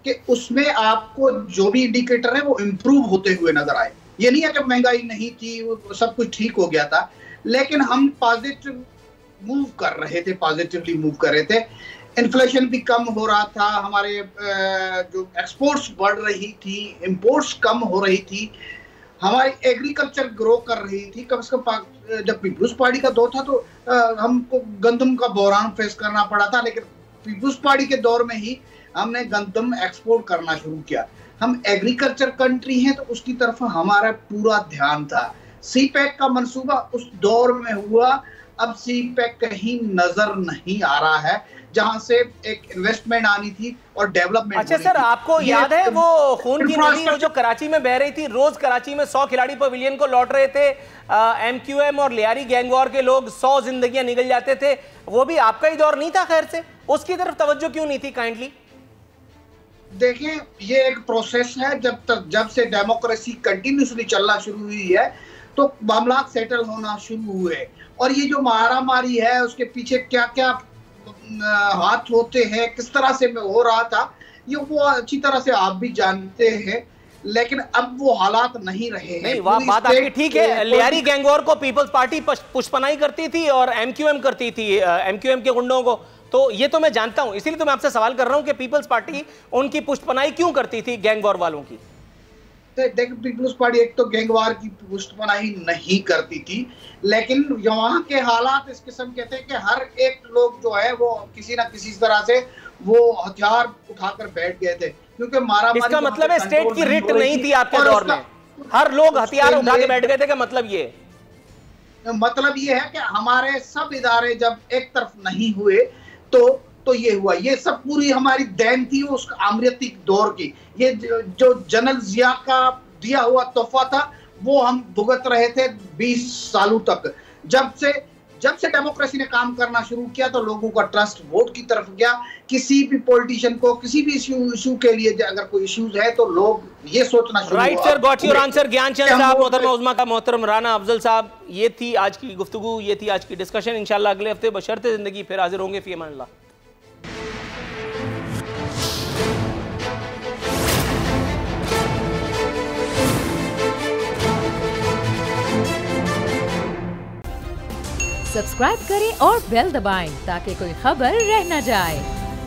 कि उसमें आपको जो भी इंडिकेटर है वो इम्प्रूव होते हुए नजर आए। ये नहीं है कि महंगाई नहीं थी, वो सब कुछ ठीक हो गया था, लेकिन हम पॉजिटिव मूव कर रहे थे, पॉजिटिवली मूव कर रहे थे। इन्फ्लेशन भी कम हो रहा था, हमारे जो एक्सपोर्ट्स बढ़ रही थी, इंपोर्ट्स कम हो रही थी, हमारी एग्रीकल्चर ग्रो कर रही थी। कम से कम जब पीपुल्स पार्टी का दौर था तो हमको गंदम का बहरान फेस करना पड़ा था, लेकिन पीपुल्स पार्टी के दौर में ही हमने गंदम एक्सपोर्ट करना शुरू किया। हम एग्रीकल्चर कंट्री हैं तो उसकी तरफ हमारा पूरा ध्यान था। CPEC का मंसूबा उस दौर में हुआ, अब CPEC कहीं नजर नहीं आ रहा है, जहां से एक इन्वेस्टमेंट आनी थी और डेवलपमेंट। अच्छा सर, आपको याद है वो खून की नदी जो कराची में बह रही थी? रोज कराची में 100 खिलाड़ी पवेलियन को लौट रहे थे। MQM और लियारी गैंगवॉर के लोग 100 जिंदगियां निकल जाते थे। वो भी आपका ही दौर नहीं था? खैर से उसकी तरफ तवज्जो क्यों नहीं थी? काइंडली देखें, ये एक प्रोसेस है। जब से डेमोक्रेसी कंटिन्यूसली चलना शुरू हुई है तो मामला सेटल होना शुरू हुए, और ये जो मारामारी है उसके पीछे क्या क्या हाथ होते हैं, किस तरह से हो रहा था, ये वो अच्छी तरह से आप भी जानते हैं। लेकिन अब वो हालात नहीं रहे हैं। नहीं, वह बात आपकी ठीक है। लियारी गैंगवॉर को पीपल्स पार्टी पुष्पनाई करती थी और MQM करती थी, MQM के गुंडों को। तो ये तो मैं जानता हूं, इसीलिए तो मैं आपसे सवाल कर रहा हूं कि पीपल्स पार्टी उनकी पुष्पनाई क्यों करती थी गैंगवॉर वालों की? देख, पीपल्स पार्टी एक तो गैंगवार की पुष्टपनाही नहीं करती थी, लेकिन वहाँ के हालात इस किस्म के थे कि हर एक लोग जो है वो किसी ना किसी तरह से वो हथियार उठाकर बैठ गए थे, क्योंकि मारामारी। इसका मतलब है स्टेट की रिट नहीं थी आपके दौर में, हर लोग हथियार उठा के बैठ गए थे? का मतलब ये है कि हमारे सब इदारे जब एक तरफ नहीं हुए तो ये हुआ। ये सब पूरी हमारी देन थी उस आमरीती दौर की। ये जो जनरल जिया का दिया हुआ तोहफा था वो हम भुगत रहे थे 20 सालों तक। जब से डेमोक्रेसी ने काम करना शुरू किया तो लोगों का ट्रस्ट वोट की तरफ गया। किसी भी पॉलिटिशियन को किसी भी इशू के लिए अगर कोई इश्यूज है तो लोग ये सोचना शुरू। Right sir, got your answer. Gyanchand साहब, मोहतरमा उज़्मा का मोहतरम राना अफजल साहब, ये थी आज की गुफ्तगू, ये थी आज की डिस्कशन। इंशाल्लाह अगले हफ्ते बशर्ते जिंदगी फिर हाजिर होंगे। फी अमानिल्लाह। सब्सक्राइब करें और बेल दबाएं ताकि कोई खबर रह न जाए।